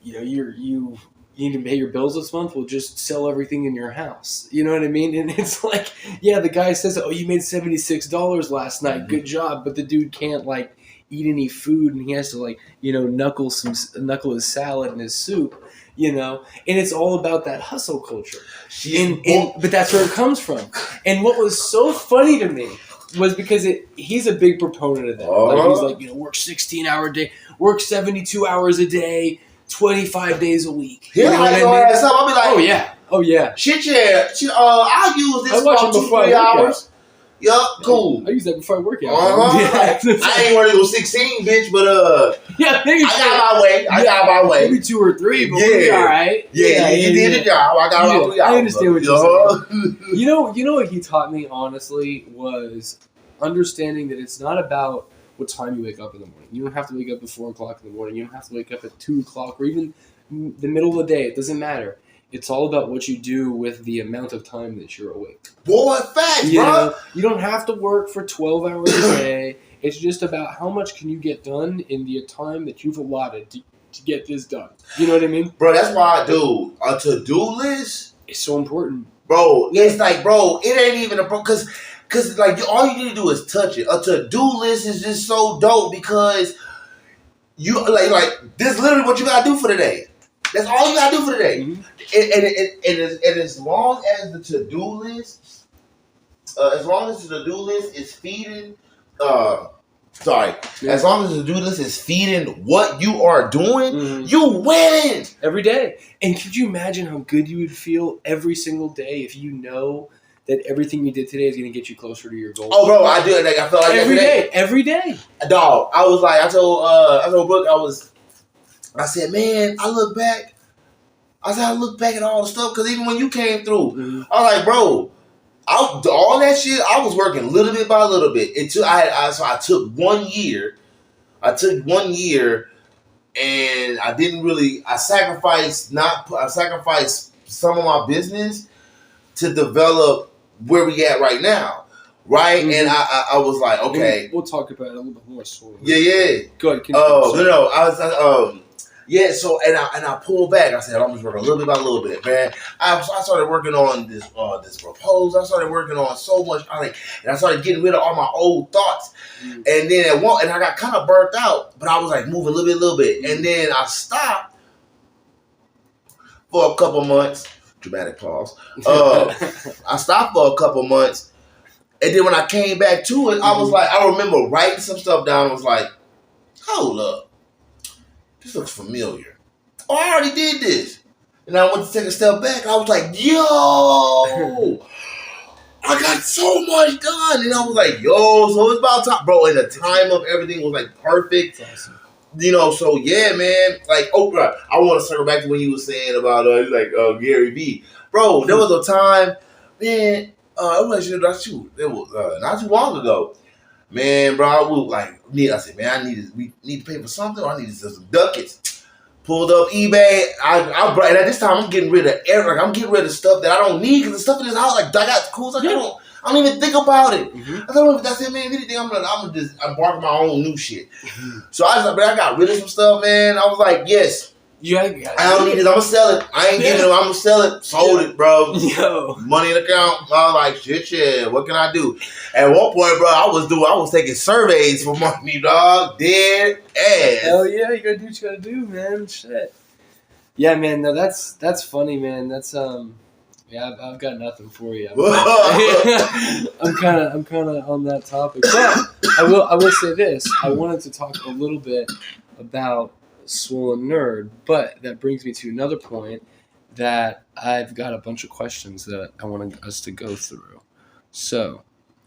Speaker 2: need to pay your bills this month. Well, just sell everything in your house. You know what I mean? And it's like, yeah, the guy says, oh, you made $76 last night. Good job. But the dude can't like eat any food, and he has to like, you know, knuckle his salad and his soup. You know, and it's all about that hustle culture. But that's where it comes from. And what was so funny to me was because he's a big proponent of that. Like he's like, you know, work 16-hour day, work 72 hours a day, 25 days a week.
Speaker 1: Yeah, I'll be like,
Speaker 2: oh yeah.
Speaker 1: Shit, yeah. I'll use this for 2-3 hours. Yup, cool.
Speaker 2: I use that before I work out.
Speaker 1: I ain't want to go 16, bitch, but I got my way.
Speaker 2: Maybe 2 or 3, but we'll be all right.
Speaker 1: Yeah, you did the job. I got my 3 hours.
Speaker 2: I understand what you're saying. You know what he taught me, honestly, was understanding that it's not about what time you wake up in the morning. You don't have to wake up at 4 o'clock in the morning. You don't have to wake up at 2 o'clock or even the middle of the day. It doesn't matter. It's all about what you do with the amount of time that you're awake.
Speaker 1: Boy, facts, bro.
Speaker 2: You don't have to work for 12 hours a day. It's just about how much can you get done in the time that you've allotted to get this done. You know what I mean?
Speaker 1: Bro, that's why I do a to-do list.
Speaker 2: It's so important.
Speaker 1: Bro, it's like, bro, it ain't even because like all you need to do is touch it. A to-do list is just so dope because you like this is literally what you gotta do for the day. That's all you gotta do for the day. Mm-hmm. And as long as the to-do list, is feeding, as long as the to-do list is feeding what you are doing, you win
Speaker 2: every day. And could you imagine how good you would feel every single day if you know that everything you did today is going to get you closer to your goal?
Speaker 1: Oh, bro, I do it. Like I feel like
Speaker 2: every day.
Speaker 1: Dog, I was like, I told Brooke, I said, man, I look back at all the stuff because even when you came through, I was like, bro, all that shit, I was working little bit by little bit. So I took 1 year. And I sacrificed some of my business to develop where we at right now. Right? Mm-hmm. And I was like, okay.
Speaker 2: We'll talk about it a little bit more.
Speaker 1: Yeah.
Speaker 2: Go ahead.
Speaker 1: No. Yeah, so and I pulled back. I said I'm just working a little bit by a little bit, man. I started working on this proposal. I started working on so much, and I started getting rid of all my old thoughts. And then and I got kind of burnt out, but I was like moving a little bit, and then I stopped for a couple months. Dramatic pause. I stopped for a couple months, and then when I came back to it, I was like, I remember writing some stuff down. I was like, hold up. This looks familiar. Oh, I already did this. And I went to take a step back. I was like, yo, I got so much done. And I was like, yo, so it's about time. Bro, and the time of everything was like perfect. That's awesome. You know, so yeah, man. Like, Oprah, I want to circle back to when you were saying about Gary Vee. Bro, there was a time, man, it was not too long ago. Man, bro, I would I said, man, we need to pay for something, or I need some ducats. Pulled up eBay. And at this time, I'm getting rid of I'm getting rid of stuff that I don't need because the stuff in this house, I got cool stuff. I don't even think about it. I don't know if that's it, man. Anything, I'm gonna just embark my own new shit. So I got rid of some stuff, man. I was like, yes. I don't need this. I'm gonna sell it. I ain't giving it. I'm gonna sell it. Sold it, bro.
Speaker 2: Yo.
Speaker 1: Money in the account. I was like, shit. What can I do? At one point, bro, I was taking surveys for money, dog. Dead ass.
Speaker 2: Hell yeah, you gotta do what you gotta do, man. Shit. Yeah, man. No, that's funny, man. That's yeah, I've got nothing for you. I'm kind of on that topic, but I will say this. I wanted to talk a little bit about Swollen Nerd, but that brings me to another point that I've got a bunch of questions that I want us to go through. So,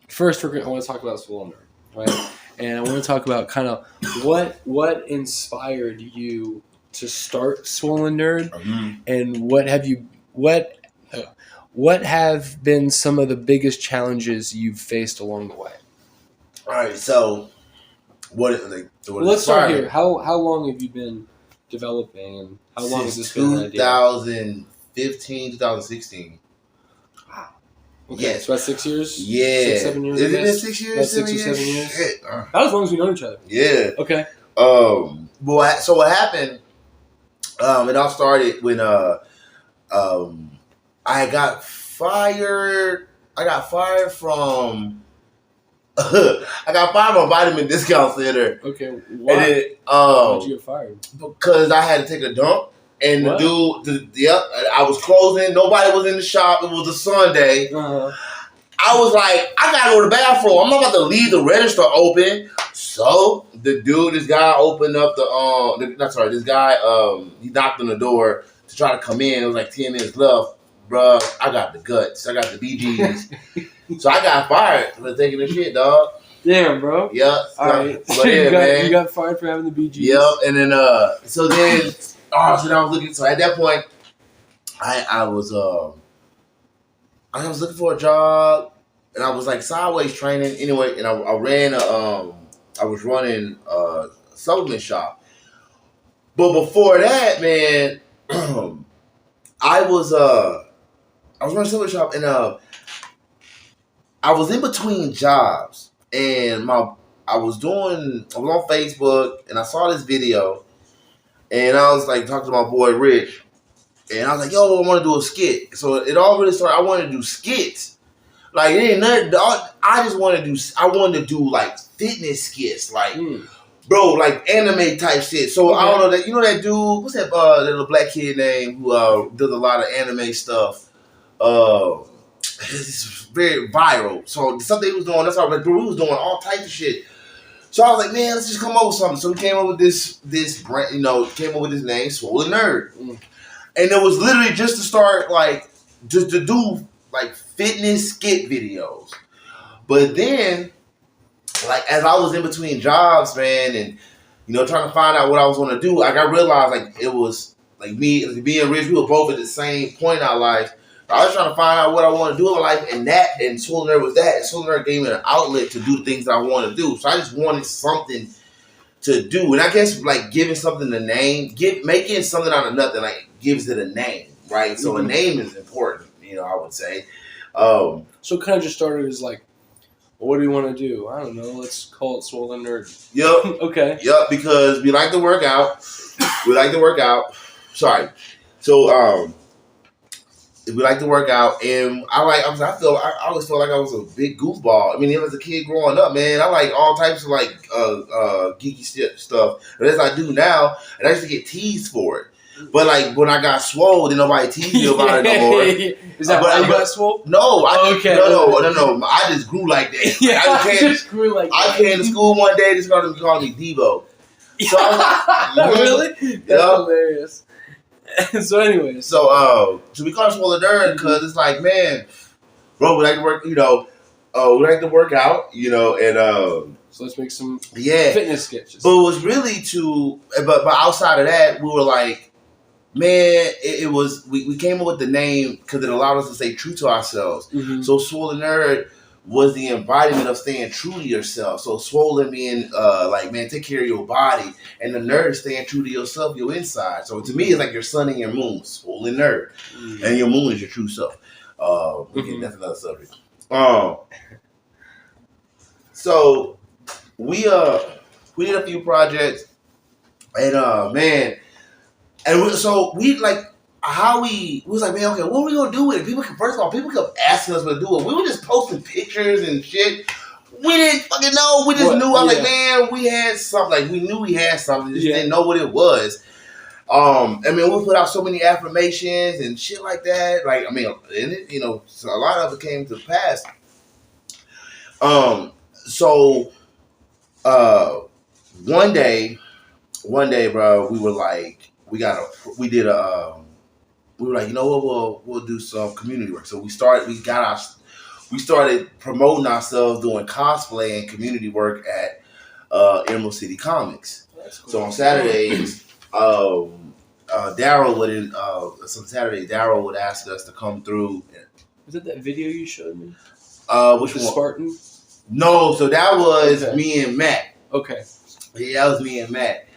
Speaker 2: first, I want to talk about Swollen Nerd, right? And I want to talk about kind of what inspired you to start Swollen Nerd, and what have been some of the biggest challenges you've faced along the way?
Speaker 1: All right, so
Speaker 2: let's start here. How long have you been developing, and how long has this been an idea?
Speaker 1: 2015, 2016.
Speaker 2: Wow. Okay,
Speaker 1: Yes.
Speaker 2: so about 6 years?
Speaker 1: Yeah.
Speaker 2: 6, 7 years?
Speaker 1: Is it been 6 years?
Speaker 2: About 6 or 7 years?
Speaker 1: Shit.
Speaker 2: About as long as we know each other.
Speaker 1: Yeah.
Speaker 2: Okay.
Speaker 1: So what happened? It all started when I got fired. I got fired from Vitamin Discount Center.
Speaker 2: Okay, why?
Speaker 1: And then,
Speaker 2: why'd you get fired?
Speaker 1: Because I had to take a dump. And the dude, I was closing. Nobody was in the shop. It was a Sunday.
Speaker 2: Uh-huh.
Speaker 1: I was like, I gotta go to the bathroom. I'm not about to leave the register open. So this guy opened up this guy, he knocked on the door to try to come in. It was like 10 minutes left. Bruh, I got the guts. I got the BGs. So I got fired for taking the shit, dog.
Speaker 2: Damn, bro.
Speaker 1: Yep.
Speaker 2: All right.
Speaker 1: But yeah, man.
Speaker 2: You got fired for having the BGs.
Speaker 1: Yep. And then, so I was looking. So at that point, I was looking for a job, and I was like sideways training anyway. And I was running a supplement shop. But before that, man, I was running a supplement shop, and I was in between jobs, and I was on Facebook, and I saw this video, and I was like talking to my boy Rich, and I was like, yo, I want to do a skit. So it all really started. I wanted to do skits. Like, it ain't nothing. I wanted to do like fitness skits, like, bro, like anime type shit. So I don't know that, you know that dude, what's that little black kid name who does a lot of anime stuff? It's very viral. So something he was doing, that's how like, bro, we was doing all types of shit. So I was like, man, let's just come up with something. So we came up with this brand, came up with this name, Swollen Nerd. And it was literally just to start, like, just to do, like, fitness skit videos. But then, like, as I was in between jobs, man, and, trying to find out what I was going to do, like, I realized, like, it was, like, me and Rich, we were both at the same point in our life. I was trying to find out what I want to do in my life, and Swollen Nerd was that. And Swollen Nerd gave me an outlet to do things that I want to do. So I just wanted something to do. And I guess, like, giving something a name, making something out of nothing, like, gives it a name, right? So a name is important, I would say.
Speaker 2: So it kind of just started as, like, well, what do we want to do? I don't know. Let's call it Swollen Nerd.
Speaker 1: Yep.
Speaker 2: Okay.
Speaker 1: Yep, because we like to work out. Sorry. So, we like to work out, and I always felt like I was a big goofball. I mean, even as a kid growing up, man, I like all types of like geeky stuff. But as I do now, and I used to get teased for it. But like when I got swole, then nobody teased me about it no more.
Speaker 2: Is that why you got swole?
Speaker 1: No, no. I just grew like that.
Speaker 2: Yeah,
Speaker 1: I just grew like that. I came to school one day, they started calling me Devo. So I was like,
Speaker 2: really? That's hilarious. So anyways.
Speaker 1: So we call it Swollen Nerd because it's like, man, bro, we like to work, we like to work out, and
Speaker 2: so let's make some fitness sketches.
Speaker 1: But it was really but outside of that, we were like, man, it was, we came up with the name because it allowed us to stay true to ourselves. So Swollen Nerd was the embodiment of staying true to yourself. So swollen being like, man, take care of your body, and the nerd is staying true to yourself, your inside. So to me, it's like your sun and your moon, swollen nerd, and your moon is your true self. That's another subject. So we did a few projects, and man, and so we like. How we was like, man, okay, what are we gonna do with it? People kept asking us what to do with it. We were just posting pictures and shit. We didn't fucking know. We just knew. I was like, man, we had something. Like, we knew we had something. Just didn't know what it was. I mean, we put out so many affirmations and shit like that. Like, I mean, and it, so a lot of it came to pass. So one day, bro, we were like, we were like, you know what, we'll do some community work. So we started promoting ourselves doing cosplay and community work at Emerald City Comics. That's cool. So on Saturdays, Daryl would ask us to come through.
Speaker 2: Was it that video you showed me?
Speaker 1: Which one?
Speaker 2: Spartan?
Speaker 1: No, so that was me and Matt.
Speaker 2: Okay.
Speaker 1: Yeah, that was me and Matt.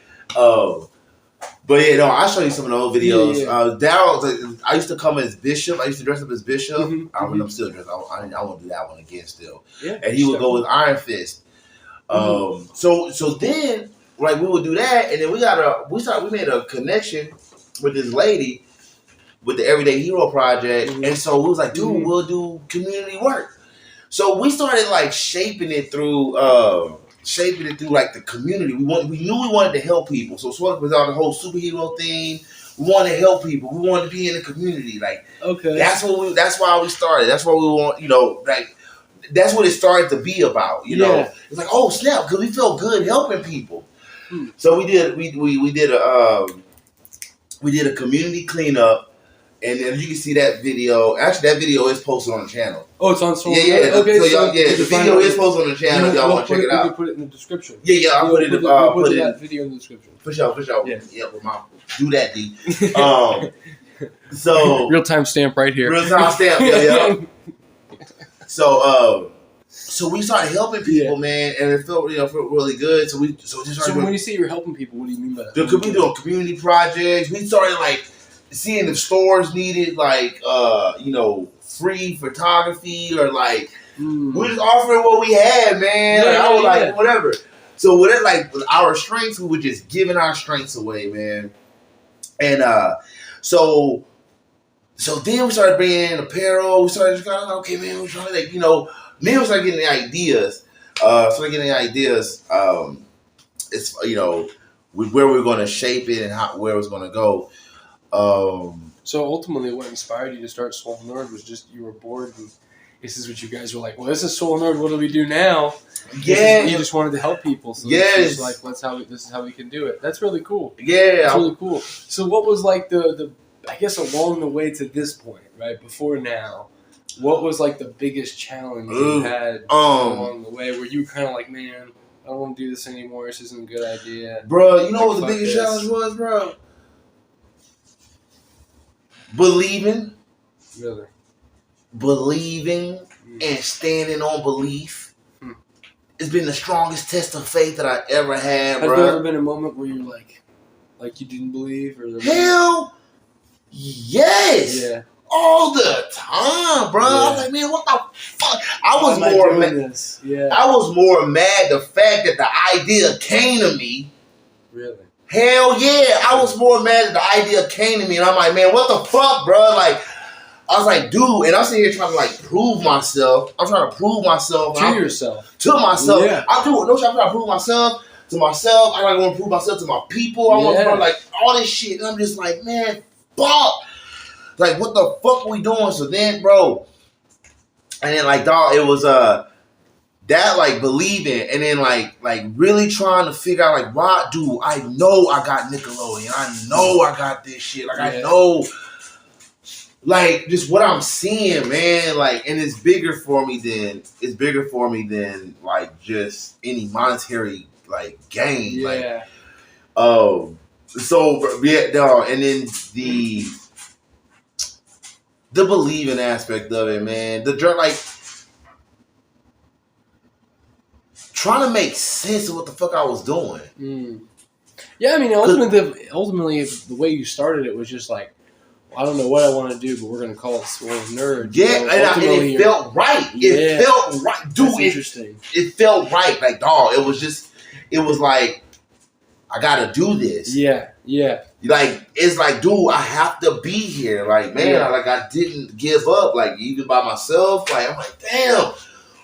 Speaker 1: But yeah, no, I'll show you some of the old videos. Daryl, I used to come as Bishop. I used to dress up as Bishop. I'm still dressed. I want to do that one again still. Yeah, and he would go with Iron Fist. So then, like, we would do that, and then we made a connection with this lady with the Everyday Hero Project, and so we was like, dude, we'll do community work. So we started like shaping it through like the community. We knew we wanted to help people. So it was on the whole superhero thing. We wanted to help people. We wanted to be in the community. Like, that's why we started. That's what we want. Like, that's what it started to be about. It's like, oh snap, because we felt good helping people. So we did a community cleanup. And then you can see that video. Actually, that video is posted on the channel. Oh, it's on Soul. Yeah. Okay, so the video is posted on the channel. Y'all want to check it out?
Speaker 2: We can put it in the description.
Speaker 1: Yeah, I'll put
Speaker 2: that video in the description.
Speaker 1: For sure. Yeah, do that, D. So
Speaker 2: real time stamp right here.
Speaker 1: Real time stamp. Yeah. So we started helping people, man, and it felt really good. So when
Speaker 2: you say you're helping people, what do you mean by that?
Speaker 1: We doing community projects. We started like seeing if stores needed like free photography or like we're just offering what we had, man. I was like, whatever. So with it, like with our strengths, we were just giving our strengths away, man. And so then we started bringing in apparel. We started just kind of okay, man. We're trying to then we started getting the ideas. It's where we're going to shape it and where it's going to go.
Speaker 2: So ultimately, what inspired you to start Soul Nerd was just you were bored, and this is what you guys were like. Well, this is Soul Nerd. What do we do now? You just wanted to help people. So this is like this is how we can do it. That's really cool.
Speaker 1: Yeah,
Speaker 2: that's really cool. So what was like the I guess along the way to this point, right before now, what was like the biggest challenge you had along the way where you were kind of like, man, I don't want to do this anymore. This isn't a good idea,
Speaker 1: bro. You know what the biggest challenge was, bro? Believing and standing on belief. It's been the strongest test of faith that I ever had, bro.
Speaker 2: Has there ever been a moment where you're like you didn't believe?
Speaker 1: Hell yes. Yeah. All the time, bro. I was like, man, what the fuck? I was more mad. Yeah. I was more mad the fact that the idea came to me.
Speaker 2: Really?
Speaker 1: Hell yeah. I was more mad that the idea came to me, and I'm like, man, what the fuck, bro? Like, I was like, dude, and I'm sitting here trying to like prove myself. I'm trying to prove myself
Speaker 2: to myself.
Speaker 1: Yeah. I'm trying to prove myself to myself. I want to prove myself to my people. I want to prove like all this shit. And I'm just like, man, fuck. Like, what the fuck are we doing? So then, bro, and then like, dog, it was that like believing, and then like really trying to figure out like, why, dude, I know I got Nickelodeon. I know I got this shit. Like, I know. Like, just what I'm seeing, man, like, and it's bigger for me than like just any monetary like gain.
Speaker 2: Yeah.
Speaker 1: Like, so yeah, dog, and then the believing aspect of it, man. The like trying to make sense of what the fuck I was doing.
Speaker 2: Yeah, I mean, ultimately, the way you started it was just like, I don't know what I want to do, but we're going to call it Swole Nerd.
Speaker 1: Yeah, and it felt right. It felt right. Dude,
Speaker 2: interesting.
Speaker 1: It felt right. Like, dog, it was like, I got to do this.
Speaker 2: Yeah.
Speaker 1: Like, it's like, dude, I have to be here. Like, man, I didn't give up. Like, even by myself. Like, I'm like, damn.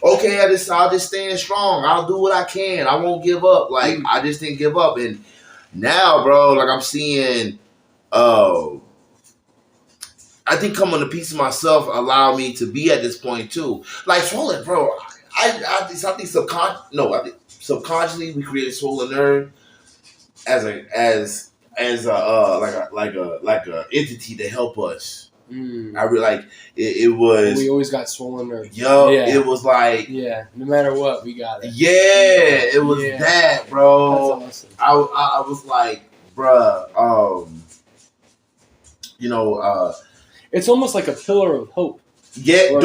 Speaker 1: Okay, I'll just stand strong. I'll do what I can. I won't give up. Like, I just didn't give up. And now, bro, like, I'm seeing, I think coming to peace with myself allowed me to be at this point too. Like Swollen, bro, I think subconsciously we created Swollen Nerd as a entity to help us. I really like it was.
Speaker 2: We always got Swollen Nerd.
Speaker 1: It was like
Speaker 2: no matter what, we got it.
Speaker 1: Yeah, it was that, bro.
Speaker 2: That's awesome.
Speaker 1: I was like, bruh,
Speaker 2: it's almost like a pillar of hope.
Speaker 1: Yeah,
Speaker 2: or a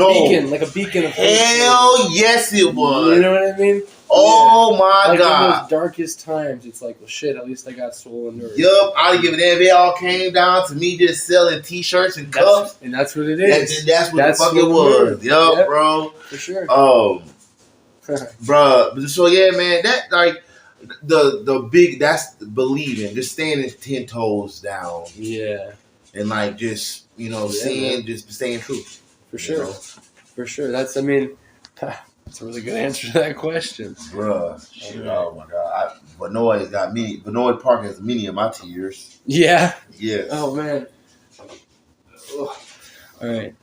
Speaker 2: beacon of hope.
Speaker 1: Hell yes, it was.
Speaker 2: You know what I mean?
Speaker 1: Oh my God!
Speaker 2: In those darkest times, it's like, well, shit. At least I got Swollen Nerd.
Speaker 1: Yup, I didn't give a damn. It all came down to me just selling T-shirts and cups,
Speaker 2: and that's what it is.
Speaker 1: That's what the fuck it was. Yup, bro.
Speaker 2: For sure.
Speaker 1: Bro. So yeah, man. That like the big. That's believing. Just standing 10 toes down.
Speaker 2: Yeah.
Speaker 1: And like just staying true.
Speaker 2: For sure. For sure. That's a really good answer to that question.
Speaker 1: Bruh. Shit, oh my God. Benoit Park has many of my tears.
Speaker 2: Yeah?
Speaker 1: Yes.
Speaker 2: Oh man. Ugh. All right.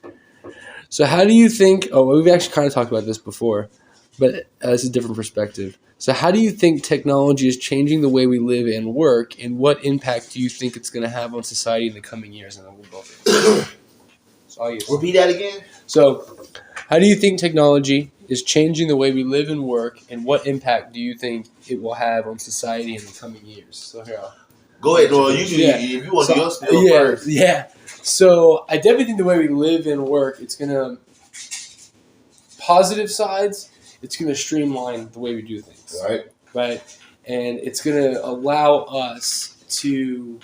Speaker 2: So how do you think, we've actually kind of talked about this before, but it's a different perspective. So how do you think technology is changing the way we live and work, and what impact do you think it's going to have on society in the coming years? And then we'll both
Speaker 1: repeat that again?
Speaker 2: So how do you think technology is changing the way we live and work, and what impact do you think it will have on society in the coming years? So here,
Speaker 1: go ahead, Noah. If you want to go first.
Speaker 2: Yeah. So I definitely think the way we live and work, it's going to, positive sides, it's going to streamline the way we do things. Right? And it's going to allow us to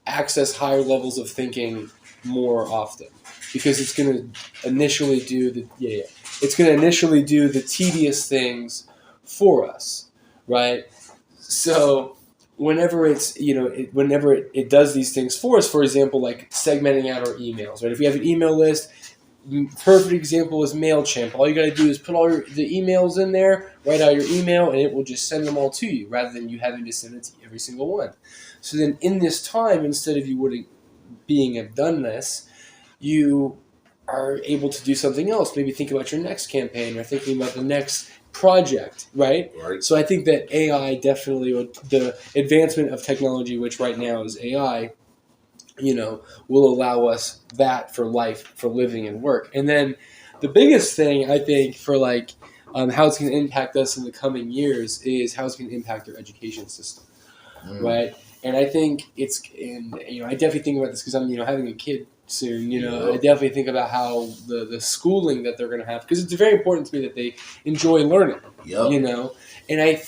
Speaker 2: access higher levels of thinking more often, because it's going to initially do the tedious things for us, right? So whenever it does these things for us, for example, like segmenting out our emails, right? If we have an email list, perfect example is MailChimp. All you got to do is put all the emails in there, write out your email, and it will just send them all to you, rather than you having to send it to every single one. So then in this time, instead of you have done this, you are able to do something else. Maybe think about your next campaign, or thinking about the next project, right? So I think that AI definitely, the advancement of technology, which right now is AI, will allow us that for life, for living and work. And then the biggest thing, I think, for how it's going to impact us in the coming years is how it's going to impact our education system, right? And I think I definitely think about this because I'm, having a kid soon, I definitely think about how the schooling that they're going to have, because it's very important to me that they enjoy learning, and I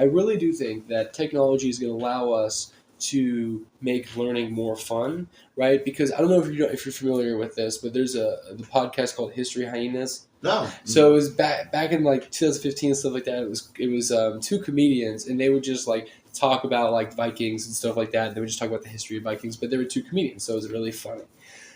Speaker 2: really do think that technology is going to allow us to make learning more fun, right? Because I don't know if you're familiar with this, but there's the podcast called History Hyenas.
Speaker 1: No.
Speaker 2: So it was back in 2015 and stuff like that. It was two comedians, and they would just talk about Vikings and stuff like that. They would just talk about the history of Vikings, but they were two comedians, so it was really funny.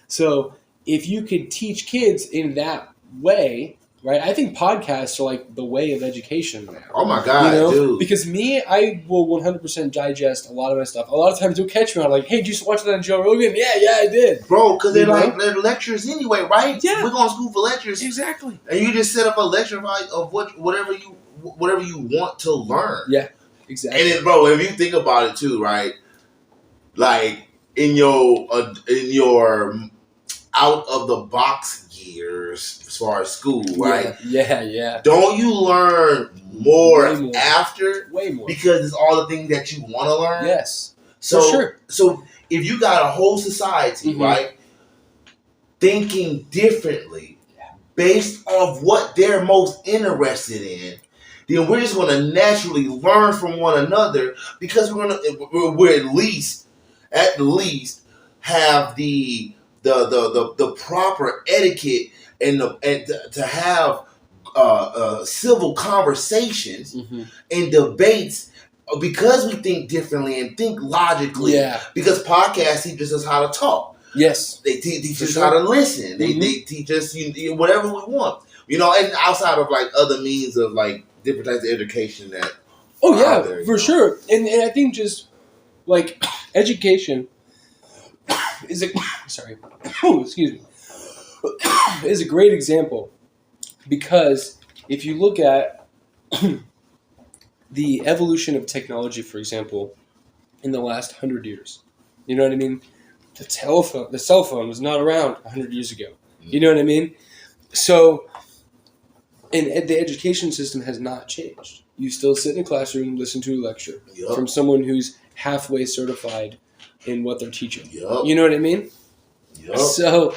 Speaker 2: So if you could teach kids in that way, right? I think podcasts are the way of education now.
Speaker 1: Oh my God, dude.
Speaker 2: Because I will 100% digest a lot of my stuff. A lot of times they'll catch me on hey, did you watch that on Joe Rogan? Yeah, I did.
Speaker 1: Bro, because they're lectures anyway, right?
Speaker 2: Yeah.
Speaker 1: We're going to school for lectures.
Speaker 2: Exactly.
Speaker 1: And you just set up a lecture of whatever you want to learn.
Speaker 2: Yeah, exactly.
Speaker 1: And then, bro, if you think about it too, right? In your out of the box years as far as school, right?
Speaker 2: Yeah.
Speaker 1: Don't you learn more after?
Speaker 2: Way more.
Speaker 1: Because it's all the things that you want to learn?
Speaker 2: Yes.
Speaker 1: So,
Speaker 2: for sure.
Speaker 1: So if you got a whole society, right, thinking differently, based off what they're most interested in, then we're just going to naturally learn from one another because we're at the least have the proper etiquette and to have civil conversations and debates because we think differently and think logically.
Speaker 2: Yeah.
Speaker 1: Because podcasts teach us how to talk.
Speaker 2: Yes.
Speaker 1: They teach us how to listen. They teach us whatever we want. And outside of like other means of like different types of education that.
Speaker 2: Oh yeah, there, for sure. And I think just like education is excuse me, is a great example because if you look at the evolution of technology, for example, in the last 100 years, you know what I mean? The cell phone was not around 100 years ago. You know what I mean? So, and the education system has not changed. You still sit in a classroom, listen to a lecture from someone who's halfway certified in what they're teaching. You know what I mean? So,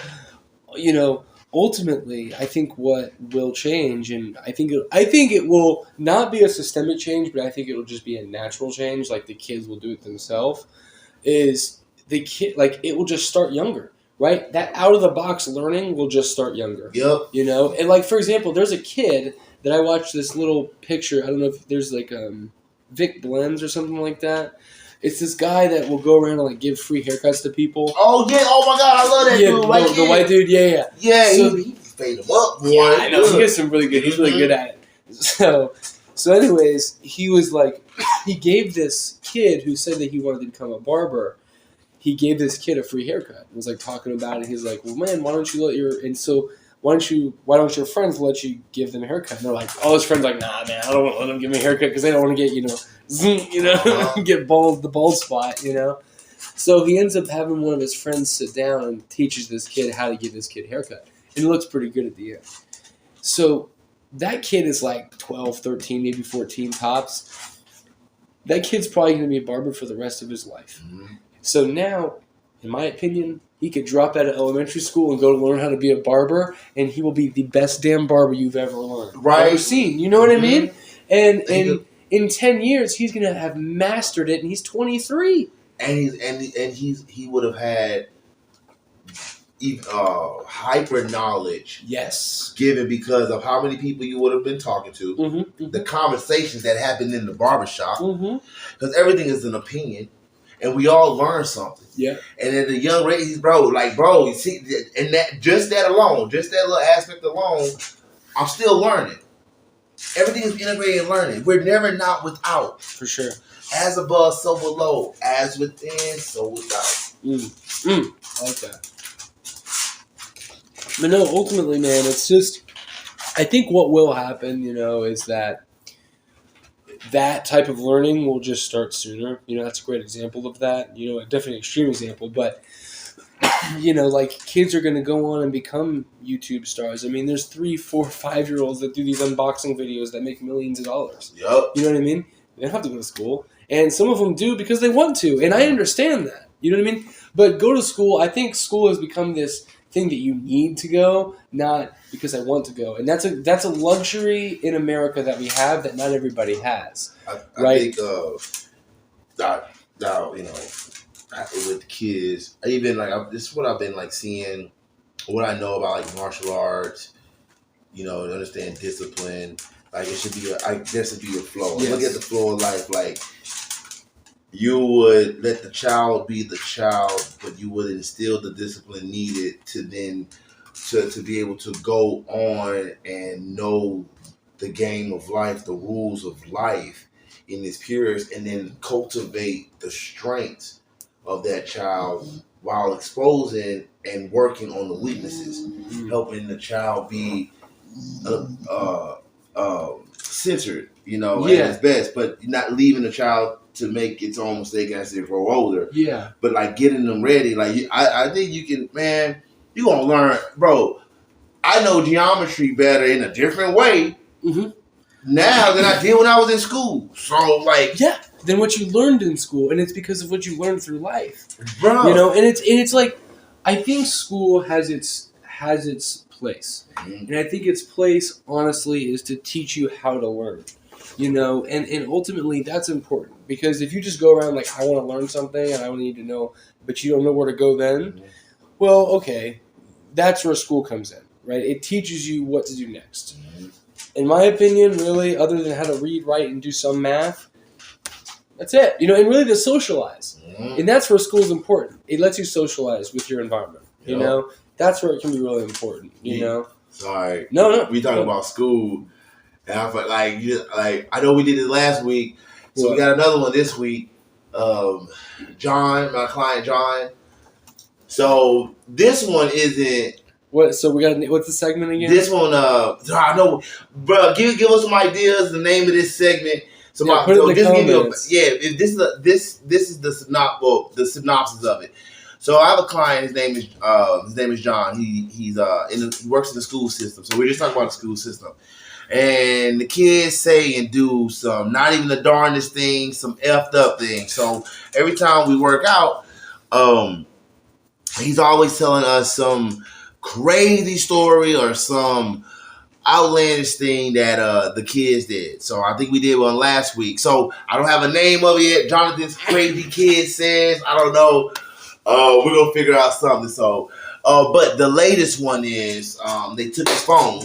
Speaker 2: ultimately, I think what will change, and I think it will not be a systemic change, but I think it will just be a natural change. Like the kids will do it themselves. Is the kid it will just start younger, right? That out of the box learning will just start younger. And like for example, there's a kid that I watched this little picture. I don't know if there's like Vic Blends or something like that. It's this guy that will go around and like give free haircuts to people.
Speaker 1: Oh yeah! Oh my god, I love that dude.
Speaker 2: The white dude. Yeah.
Speaker 1: So he fade him up, boy.
Speaker 2: Yeah, I know. He gets some really good. He's really good at it. So anyways, he was like, he gave this kid who said that he wanted to become a barber. He gave this kid a free haircut. He was like talking about it. He's like, well, man, why don't your friends let you give them a haircut? And they're like, all his friends are like, nah, man, I don't want to let them give me a haircut because they don't want to get, get the bald spot, So he ends up having one of his friends sit down and teaches this kid how to give this kid a haircut. And it looks pretty good at the end. So that kid is like 12, 13, maybe 14 tops. That kid's probably going to be a barber for the rest of his life. Mm-hmm. So now, in my opinion, he could drop out of elementary school and go to learn how to be a barber, and he will be the best damn barber you've ever learned. Ever seen. You know what I mean? And in 10 years, he's going to have mastered it, and he's 23.
Speaker 1: And he would have had hyper knowledge.
Speaker 2: Yes.
Speaker 1: Given because of how many people you would have been talking to, the conversations that happened in the barbershop, because everything is an opinion. And we all learn something. Yeah. And at the young age, you see, and that that little aspect alone, I'm still learning. Everything is integrated in learning. We're never not without.
Speaker 2: For sure.
Speaker 1: As above, so below. As within, so without.
Speaker 2: I like that. But no, ultimately, man, it's just, I think what will happen, is that type of learning will just start sooner. That's a great example of that. A definitely extreme example. But, like kids are going to go on and become YouTube stars. I mean, there's 3, 4, 5-year-olds that do these unboxing videos that make millions of dollars.
Speaker 1: Yep.
Speaker 2: You know what I mean? They don't have to go to school. And some of them do because they want to. And I understand that. You know what I mean? But go to school. I think school has become this thing that you need to go, not because I want to go. And that's a luxury in America that we have that not everybody has.
Speaker 1: I think now, with kids, even this is what I've been seeing, what I know about martial arts, understand discipline. There should be a flow. Yes. Look at the flow of life. You would let the child be the child, but you would instill the discipline needed to then to be able to go on and know the game of life, the rules of life in its purest, and then cultivate the strengths of that child while exposing and working on the weaknesses, helping the child be centered, at its best, but not leaving the child to make its own mistake as they grow older.
Speaker 2: Yeah. But
Speaker 1: getting them ready, I think you can, man, you're going to learn, bro. I know geometry better in a different way now than I did when I was in school. So
Speaker 2: than what you learned in school, and it's because of what you learned through life,
Speaker 1: bro.
Speaker 2: And it's I think school has its place. And I think its place, honestly, is to teach you how to learn. You know, and ultimately that's important. Because if you just go around like, I want to learn something and I need to know, but you don't know where to go then, well, okay, that's where school comes in, right? It teaches you what to do next. In my opinion, really, other than how to read, write, and do some math, that's it. You know, and really to socialize. And that's where school is important. It lets you socialize with your environment. You know, that's where it can be really important. You know.
Speaker 1: Sorry.
Speaker 2: No.
Speaker 1: We talking about school, and I felt like I know we did it last week, so we got another one this week. John, my client John. So this one isn't.
Speaker 2: What? So we got. What's the segment again?
Speaker 1: This one, I know, bro. Give us some ideas. The name of this segment. So
Speaker 2: put it in the comments.
Speaker 1: This is the synopsis of it. So I have a client. His name is John. He works in the school system. So we're just talking about the school system, and the kids say and do some not even the darndest things, some effed up things. So every time we work out, he's always telling us some crazy story or some outlandish thing that the kids did. So I think we did one last week. So I don't have a name of it yet. Jonathan's crazy kid says, I don't know. We're gonna figure out something. So but the latest one is they took his phone,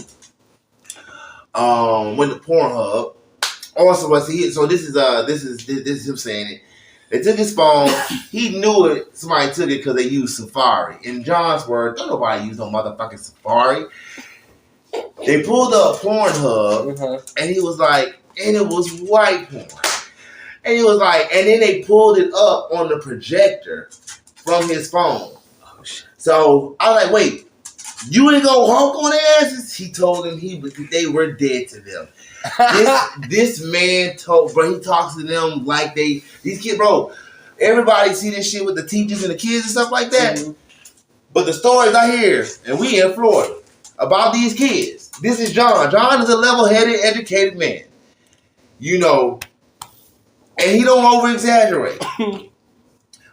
Speaker 1: went to Pornhub. Also, so this is him saying it. They took his phone. He knew it. Somebody took it because they used Safari. In John's words, don't nobody use no motherfucking Safari. They pulled up Pornhub, and he was like, and it was white porn. And he was like, and then they pulled it up on the projector from his phone. Oh, shit. So I was like, wait, you didn't go honk on their asses? He told them they were dead to them. This man told, bro, he talks to them like these kids, bro. Everybody see this shit with the teachers and the kids and stuff like that. But the stories I hear, and we in Florida, about these kids. This is John. John is a level-headed, educated man. You know, and he don't over-exaggerate.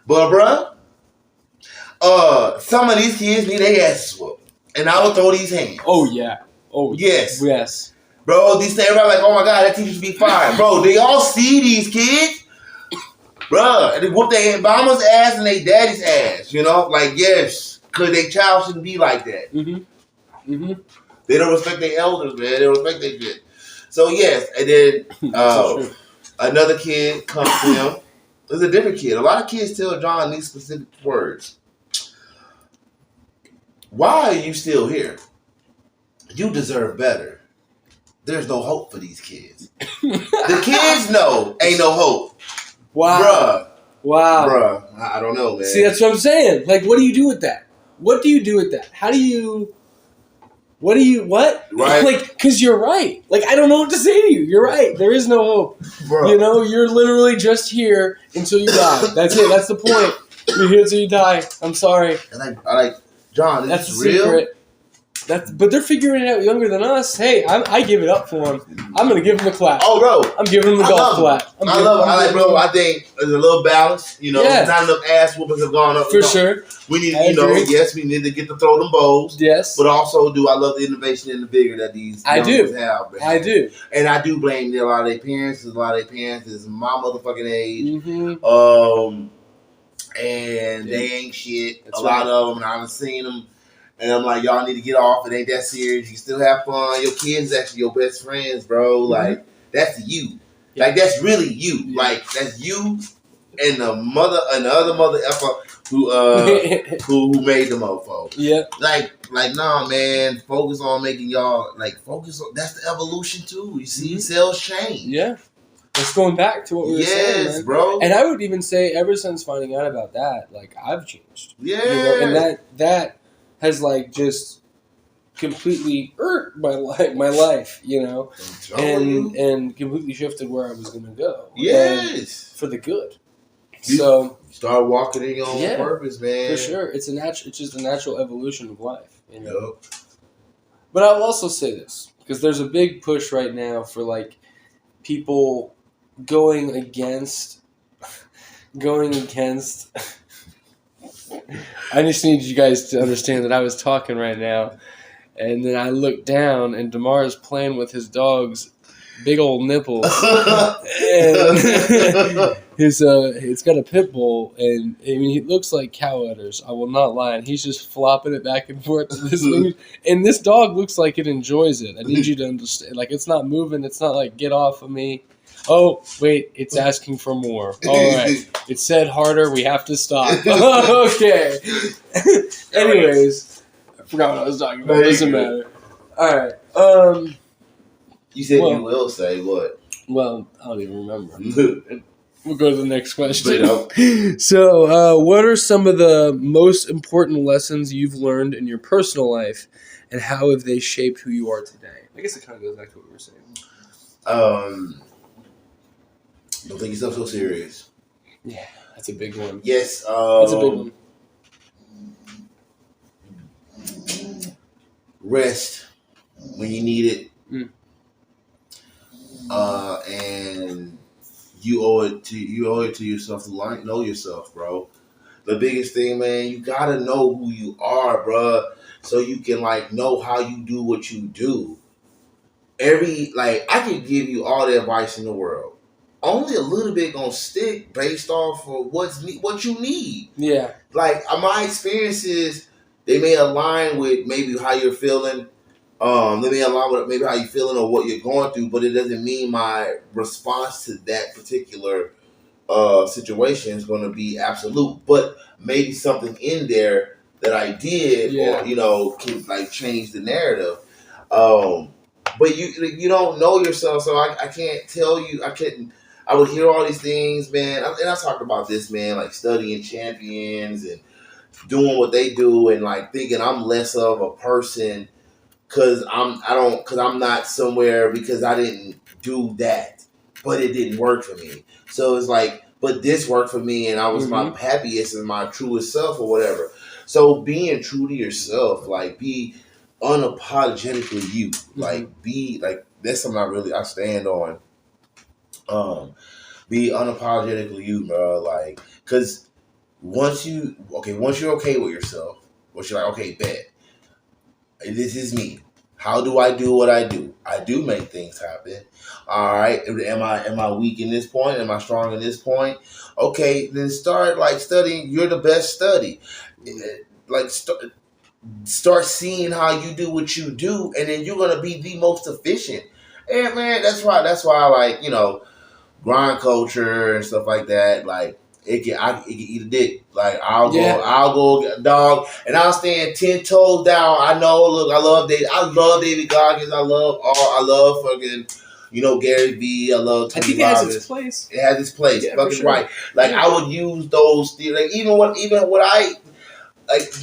Speaker 1: But, bruh, some of these kids need their asses whooped. And I will throw these hands.
Speaker 2: Oh, yeah. Oh,
Speaker 1: yes. Bro, these everybody like, oh my God, that teacher should be fired. Bro, they all see these kids. Bruh, they whoop their mama's ass and their daddy's ass. You know? Like, yes. Because their child shouldn't be like that. They don't respect their elders, man. They don't respect their shit. So, yes. And then another kid comes to him. There's a different kid. A lot of kids tell John these specific words. Why are you still here? You deserve better. There's no hope for these kids. The kids know ain't no hope.
Speaker 2: Wow.
Speaker 1: Bruh. I don't know, man.
Speaker 2: See, that's what I'm saying. Like, what do you do with that? What do you do with that? How do you... What?
Speaker 1: Right.
Speaker 2: Like, because you're right. Like, I don't know what to say to you. You're right. There is no hope.
Speaker 1: Bro.
Speaker 2: You know, you're literally just here until you die. That's it. That's the point. You're here until you die. I'm sorry.
Speaker 1: And I like, John,
Speaker 2: that's
Speaker 1: is
Speaker 2: the
Speaker 1: real?
Speaker 2: Secret. But they're figuring it out younger than us. Hey, I give it up for them. I'm going to give them a clap.
Speaker 1: Oh, bro.
Speaker 2: I'm giving them the golf clap.
Speaker 1: I think there's a little balance. You know, not enough ass whoopings have gone up.
Speaker 2: For sure.
Speaker 1: We need, yes, we need to get to throw them bows.
Speaker 2: Yes.
Speaker 1: But also, I love the innovation and the vigor that these youngsters have. Man.
Speaker 2: I do.
Speaker 1: And I do blame a lot of their parents. A lot of their parents is my motherfucking age. And they ain't shit. That's a lot of them. And I've seen them. And I'm like, y'all need to get off. It ain't that serious. You still have fun. Your kids actually your best friends, bro. Like, that's you. Yeah. Like, that's really you. Yeah. Like, that's you and the other mother effer who made the mofo.
Speaker 2: Yeah.
Speaker 1: Like, nah, man. Focus on making y'all, focus on, that's the evolution, too. You see, cells change.
Speaker 2: Yeah. It's going back to what we were saying, man.
Speaker 1: Bro.
Speaker 2: And I would even say, ever since finding out about that, I've changed.
Speaker 1: Yeah.
Speaker 2: You know, and that has just completely hurt my life, you know, and completely shifted where I was going to go.
Speaker 1: Yes,
Speaker 2: and for the good. So
Speaker 1: start walking in your own purpose, man.
Speaker 2: For sure, it's just a natural evolution of life, you know. Yep. But I'll also say this because there's a big push right now for people going against. I just need you guys to understand that I was talking right now, And then I look down, and Damar's playing with his dog's big old nipples. And it's got a pit bull, and I mean, he looks like cow udders. I will not lie. And he's just flopping it back and forth to this thing. And this dog looks like it enjoys it. I need you to understand. Like, it's not moving. It's not like, get off of me. Oh, wait, it's asking for more. All right. It said harder. We have to stop. Okay. Anyways. I forgot what I was talking about. It doesn't matter. All right.
Speaker 1: You said you will say what?
Speaker 2: Well, I don't even remember. We'll go to the next question. So, what are some of the most important lessons you've learned in your personal life, and how have they shaped who you are today? I guess it kind of goes back to what we were saying.
Speaker 1: Don't take yourself so serious.
Speaker 2: Yeah, that's a big one.
Speaker 1: Yes.
Speaker 2: That's a big one.
Speaker 1: Rest when you need it.
Speaker 2: Mm.
Speaker 1: And you owe it to yourself to know yourself, bro. The biggest thing, man, you gotta know who you are, bro, so you can know how you do what you do. I can give you all the advice in the world. Only a little bit gonna stick based off of what you need.
Speaker 2: Yeah.
Speaker 1: My experiences, they may align with maybe how you're feeling. They may align with maybe how you're feeling or what you're going through, but it doesn't mean my response to that particular situation is going to be absolute. But maybe something in there that I did, or can change the narrative. But you don't know yourself, so I can't tell you. I would hear all these things, man, and I talked about this, man, studying champions and doing what they do, and thinking I'm less of a person because I'm not somewhere because I didn't do that, but it didn't work for me. So it's but this worked for me, and I was my happiest and my truest self or whatever. So being true to yourself, be unapologetically you, be that's something I stand on. Be unapologetically you, bro. Cause once you're okay with yourself, once you're okay, bet. This is me. How do I do what I do? I do make things happen. All right. Am I weak in this point? Am I strong in this point? Okay, then start studying. You're the best study. Start seeing how you do what you do, and then you're gonna be the most efficient. And man, that's why I grind culture and stuff like that. It can eat a dick. I'll go dog, and I'll stand 10 toes down. I know. Look, I love David Goggins. I love fucking, Gary Vee. I love Tony Robbins.
Speaker 2: It has its place.
Speaker 1: It has its place.
Speaker 2: Yeah,
Speaker 1: fucking
Speaker 2: sure.
Speaker 1: right. I would use those. Even what I.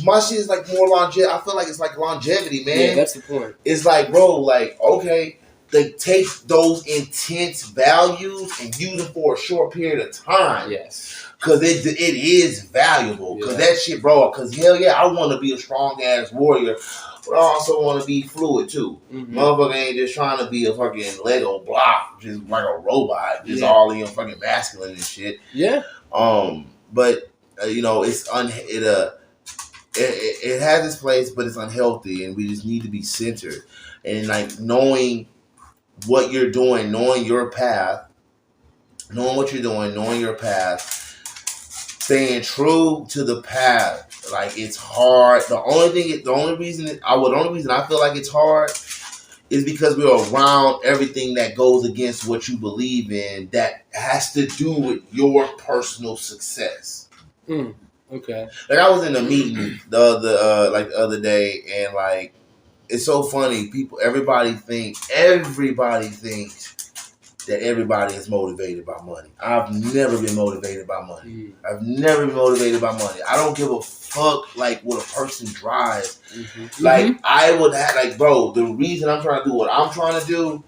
Speaker 1: My shit is more longevity. I feel it's longevity, man.
Speaker 2: Yeah, that's the point.
Speaker 1: It's bro, okay, they take those intense values and use them for a short period of time.
Speaker 2: Yes.
Speaker 1: Because it is valuable. Because that shit, bro, because hell yeah, I want to be a strong ass warrior, but I also want to be fluid too. Mm-hmm. Motherfucker ain't just trying to be a fucking Lego block, just like a robot, just all in fucking masculine and shit.
Speaker 2: Yeah.
Speaker 1: But it has its place, but it's unhealthy, and we just need to be centered and knowing what you're doing, knowing your path, knowing what you're doing, knowing your path, staying true to the path. It's hard. The only reason I feel like it's hard is because we're around everything that goes against what you believe in that has to do with your personal success.
Speaker 2: Okay.
Speaker 1: I was in a meeting the other day, and it's so funny. Everybody thinks that everybody is motivated by money. I've never been motivated by money. I've never been motivated by money. I don't give a fuck what a person drives. Mm-hmm. I would have bro, the reason I'm trying to do what I'm trying to do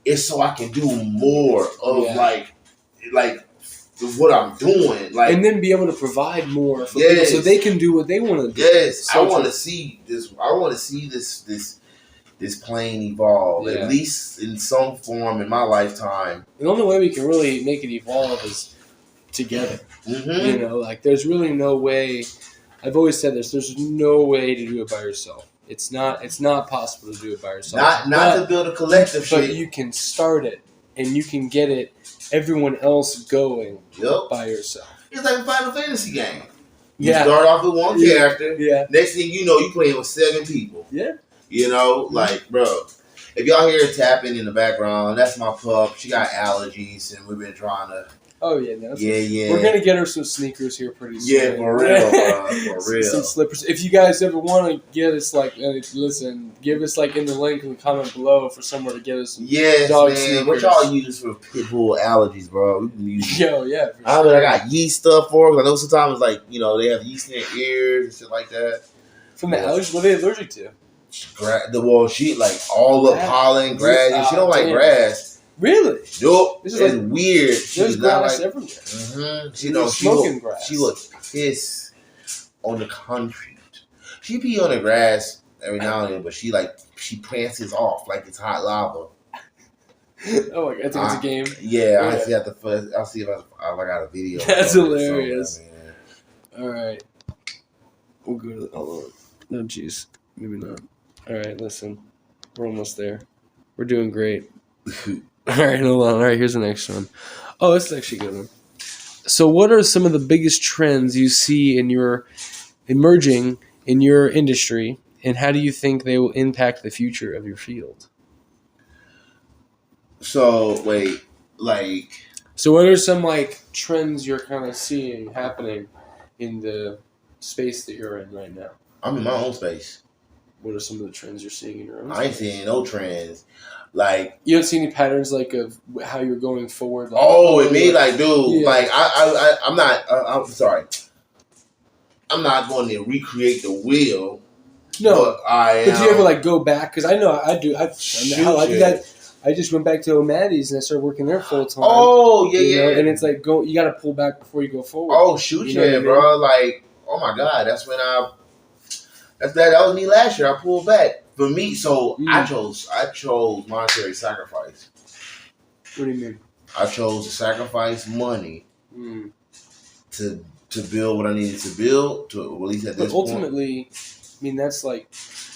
Speaker 1: is so I can do more of what I'm doing,
Speaker 2: and then be able to provide more for people so they can do what they want to do.
Speaker 1: Yes, I want to see this. I want to see this plane evolve, at least in some form in my lifetime.
Speaker 2: The only way we can really make it evolve is together. Mm-hmm. There's really no way. I've always said this. There's no way to do it by yourself. It's not possible to do it by yourself.
Speaker 1: Not to build a collective shit.
Speaker 2: But you can start it, and you can get it. Everyone else going by yourself.
Speaker 1: It's like a Final Fantasy game. You
Speaker 2: Yeah.
Speaker 1: start off with one character.
Speaker 2: Yeah.
Speaker 1: Next thing you know, you playing with 7 people.
Speaker 2: Yeah.
Speaker 1: You know, like, bro. If y'all hear tapping in the background, that's my pup. She got allergies, and we've been trying to.
Speaker 2: Oh yeah,
Speaker 1: yeah.
Speaker 2: We're gonna get her some sneakers here pretty soon.
Speaker 1: Yeah, for real, bro. For real.
Speaker 2: Some slippers. If you guys ever want to get us, listen, give us in the link in the comment below for somewhere to get us some dog
Speaker 1: man.
Speaker 2: sneakers.
Speaker 1: What y'all use for pit bull allergies, bro? We can use.
Speaker 2: Yo, yeah.
Speaker 1: I mean, I got yeast stuff for them. I know sometimes they have yeast in their ears and shit like that.
Speaker 2: From the allergies, what are they allergic to?
Speaker 1: She all the pollen, grass. And she don't like grass.
Speaker 2: Really?
Speaker 1: Nope. This is weird.
Speaker 2: There's grass everywhere.
Speaker 1: Mm-hmm.
Speaker 2: Smoking grass.
Speaker 1: She would piss on the concrete. She pee on the grass every now and then, but she prances off like it's hot lava.
Speaker 2: Oh my god! I think it's a game.
Speaker 1: Yeah. I'll see if I got a video.
Speaker 2: That's hilarious. All right. We'll go to. Hold on. No, jeez. Maybe not. All right. Listen, we're almost there. We're doing great. All right, hold on. All right, here's the next one. Oh, this is actually a good one. So what are some of the biggest trends you see emerging in your industry, and how do you think they will impact the future of your field?
Speaker 1: So,
Speaker 2: So what are some, trends you're kind of seeing happening in the space that you're in right now?
Speaker 1: I'm in my own space.
Speaker 2: What are some of the trends you're seeing in your own space?
Speaker 1: I ain't seeing no trends.
Speaker 2: You don't see any patterns of how you're going forward.
Speaker 1: With me, dude, yeah. I'm not. I'm sorry. I'm not going to recreate the wheel.
Speaker 2: No, but do you ever go back? Because I know I do. I do that. I just went back to O'Malley's and I started working there full time.
Speaker 1: Oh yeah.
Speaker 2: And it's you got to pull back before you go forward.
Speaker 1: Oh shoot, bro! Oh my god, that's when that was me last year. I pulled back. For me, so I chose monetary sacrifice.
Speaker 2: What do you mean?
Speaker 1: I chose to sacrifice money to build what I needed to build to at least at this point.
Speaker 2: Ultimately, I mean that's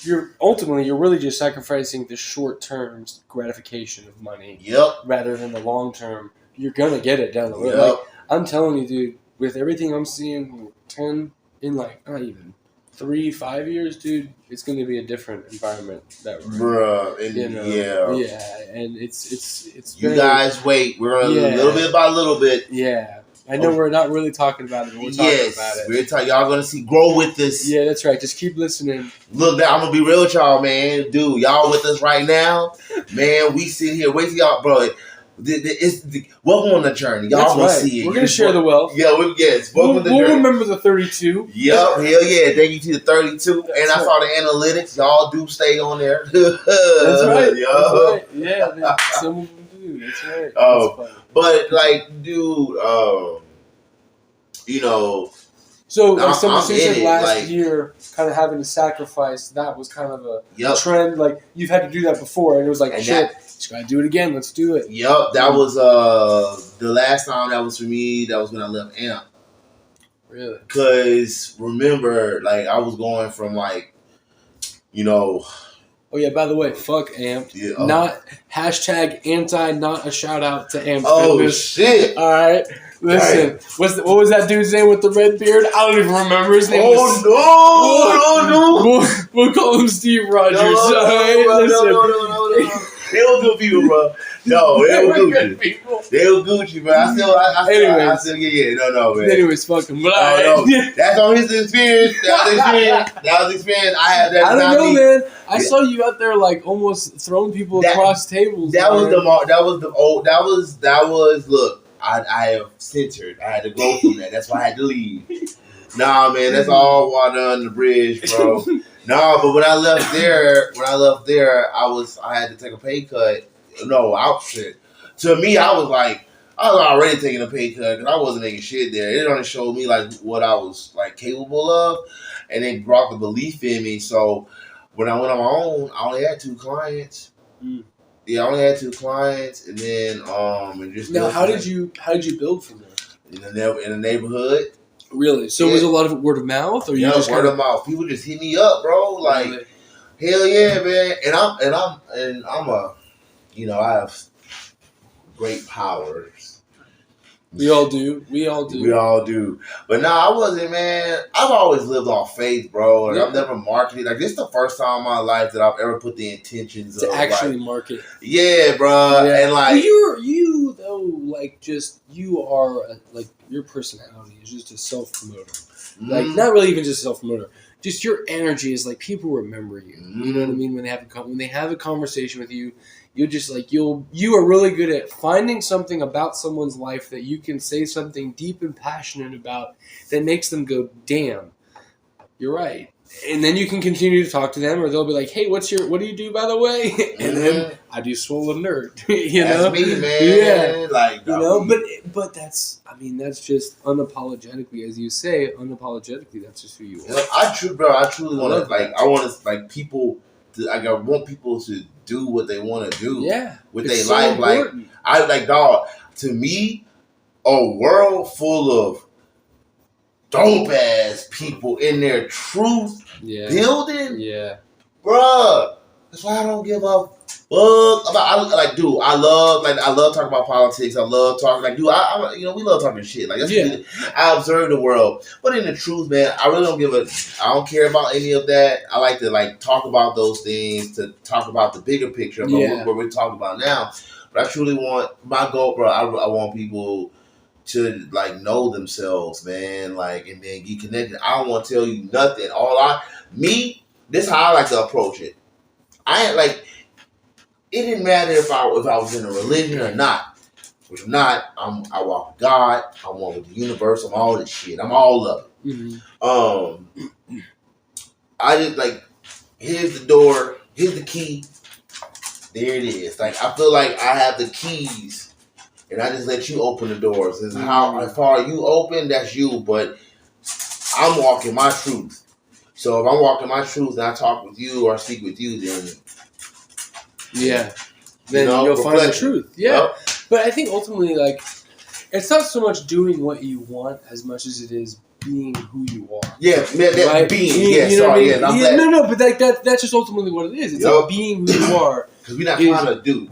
Speaker 2: you're really just sacrificing the short term gratification of money.
Speaker 1: Yep.
Speaker 2: Rather than the long term, you're gonna get it down the road.
Speaker 1: Yep.
Speaker 2: I'm telling you, dude, with everything I'm seeing, 10 in not even 3-5 years, dude, it's going to be a different environment that we're in. Yeah, and it's.
Speaker 1: You guys wait. We're going to little bit by little bit.
Speaker 2: Yeah, I know we're not really talking about it, but we're talking about it.
Speaker 1: Y'all going to see grow with us.
Speaker 2: Yeah, that's right. Just keep listening.
Speaker 1: Look, I'm going to be real with y'all, man. Dude, y'all with us right now, man. We sit here. Wait till y'all, bro. Welcome on the journey. Y'all gonna see it.
Speaker 2: We're gonna share the wealth.
Speaker 1: Yeah, welcome the journey.
Speaker 2: We'll remember the 32.
Speaker 1: Yep, hell yeah. Thank you to the 32. And I saw the analytics. Y'all do stay on there.
Speaker 2: That's right. That's right. Yeah, some of them do. That's right.
Speaker 1: Oh, but dude,
Speaker 2: So, someone said last year, kind of having to sacrifice, that was kind of a trend. You've had to do that before, and it was shit. Just gotta do it again. Let's do it.
Speaker 1: Yep, that was the last time that was for me. That was when I left AMP.
Speaker 2: Really?
Speaker 1: Because remember, I was going from
Speaker 2: Oh yeah, by the way, fuck AMP.
Speaker 1: Yeah,
Speaker 2: not #anti. Not a shout out to AMP.
Speaker 1: Oh
Speaker 2: Fitness.
Speaker 1: Shit!
Speaker 2: All right. Listen, what was that dude's name with the red beard? I don't even remember his name. No! We'll call him Steve Rogers.
Speaker 1: No. They were good people, bro. No, they were good people. They were Gucci, bro. I still, no, man.
Speaker 2: Anyways, fuck him.
Speaker 1: No. That's on his experience. That was experience. I had that.
Speaker 2: I don't know, man. I saw you out there almost throwing people across tables.
Speaker 1: That was look. I have censored. I had to go from that. That's why I had to leave. Nah, man, that's all water under the bridge, bro. No, but when I left there, I had to take a pay cut. No, shit. To me, I was already taking a pay cut because I wasn't making shit there. It only showed me what I was capable of, and it brought the belief in me. So when I went on my own, I only had 2 clients. Yeah, I only had 2 clients, and then and just.
Speaker 2: Now, how did you build from there?
Speaker 1: In the neighborhood.
Speaker 2: Really? So was a lot of it word of mouth, or you just
Speaker 1: word of mouth? People just hit me up, bro. Hell yeah, man. And I'm a, I have great powers.
Speaker 2: We all do. We all do.
Speaker 1: We all do. But I wasn't, man. I've always lived off faith, bro. And I've never marketed. Like, this is the first time in my life that I've ever put the intentions
Speaker 2: to
Speaker 1: of
Speaker 2: actually
Speaker 1: like,
Speaker 2: market.
Speaker 1: Yeah, bro. Yeah. And like,
Speaker 2: you though, like, just you are like, your personality is just a self promoter. Like, not really even just a self promoter. Just your energy is like, people remember you. You know what I mean? When they have a conversation with you, you're just like, you are really good at finding something about someone's life that you can say something deep and passionate about that makes them go, damn, you're right. And then you can continue to talk to them, or they'll be like, hey, what do you do, by the way? And then I do Swollen Nerd.
Speaker 1: That's me, man.
Speaker 2: Yeah.
Speaker 1: Like,
Speaker 2: but that's just unapologetically, as you say, that's just who you are.
Speaker 1: I truly want to, like, I want to, like, people to, like, I want people to do what they want to do.
Speaker 2: Yeah.
Speaker 1: With their life. Important. Like, I, like, dog, to me, a world full of dope ass people in their truth building. Yeah. Bruh. That's why I don't give a fuck about. I love talking about politics. I love talking, like, dude, we love talking shit. Like, I observe the world. But in the truth, man, I really I don't care about any of that. I like to, like, talk about those things, to talk about the bigger picture of what we're talking about now. But I truly want, my goal, bro, I want people to, like, know themselves, man, like, and then get connected. I don't want to tell you nothing. This is how I like to approach it. I ain't, like, it didn't matter if I was in a religion or not. Which I'm not. I walk with God. I walk with the universe. I'm all this shit. I'm all of it. Mm-hmm. I just, like, here's the door. Here's the key. There it is. Like, I feel like I have the keys, and I just let you open the doors. This is how far you open, that's you. But I'm walking my truth. So if I'm walking my truth and I talk with you or speak with you, then
Speaker 2: you'll find the truth. Yeah. Yep. But I think ultimately, like, it's not so much doing what you want as much as it is being who you are. Yeah, right? Being. Yeah, sorry. I mean? No, but like that's just ultimately what it is. It's like being who you are.
Speaker 1: Because we're not trying to do.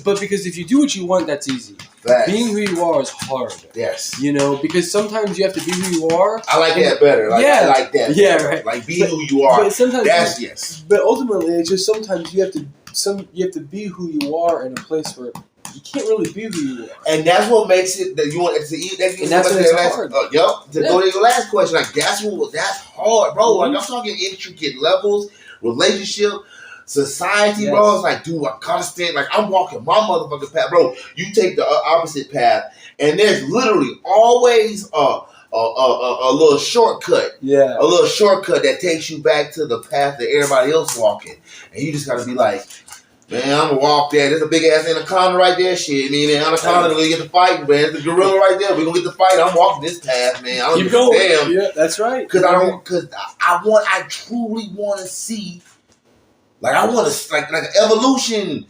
Speaker 2: But because if you do what you want, that's easy. Facts. Being who you are is hard.
Speaker 1: Yes.
Speaker 2: Because sometimes you have to be who you are.
Speaker 1: I like that better. I like that.
Speaker 2: Yeah, right.
Speaker 1: Like, be who you are.
Speaker 2: But sometimes
Speaker 1: yes.
Speaker 2: But ultimately, it's just sometimes you have to be who you are in a place where you can't really be who you are.
Speaker 1: And that's what makes it that you want to eat. That's
Speaker 2: when it's hard.
Speaker 1: To go to your last question, like, that's hard, bro. Mm-hmm. Like, I'm talking intricate levels, relationship, society, bro. It's like, dude, I gotta stand. Like, I'm walking my motherfucking path, bro. You take the opposite path, and there's literally always a little shortcut. Yeah. A little shortcut that takes you back to the path that everybody else walking. And you just gotta be like, man, I'm gonna walk there. There's a big ass anaconda right there. Shit, man, the anaconda gonna get the fight, man. There's the gorilla right there. We're gonna get the fight. I'm walking this path, man. I don't
Speaker 2: keep going. Damn. Yeah, that's right.
Speaker 1: Because I truly want to see, like, I want to, like evolution,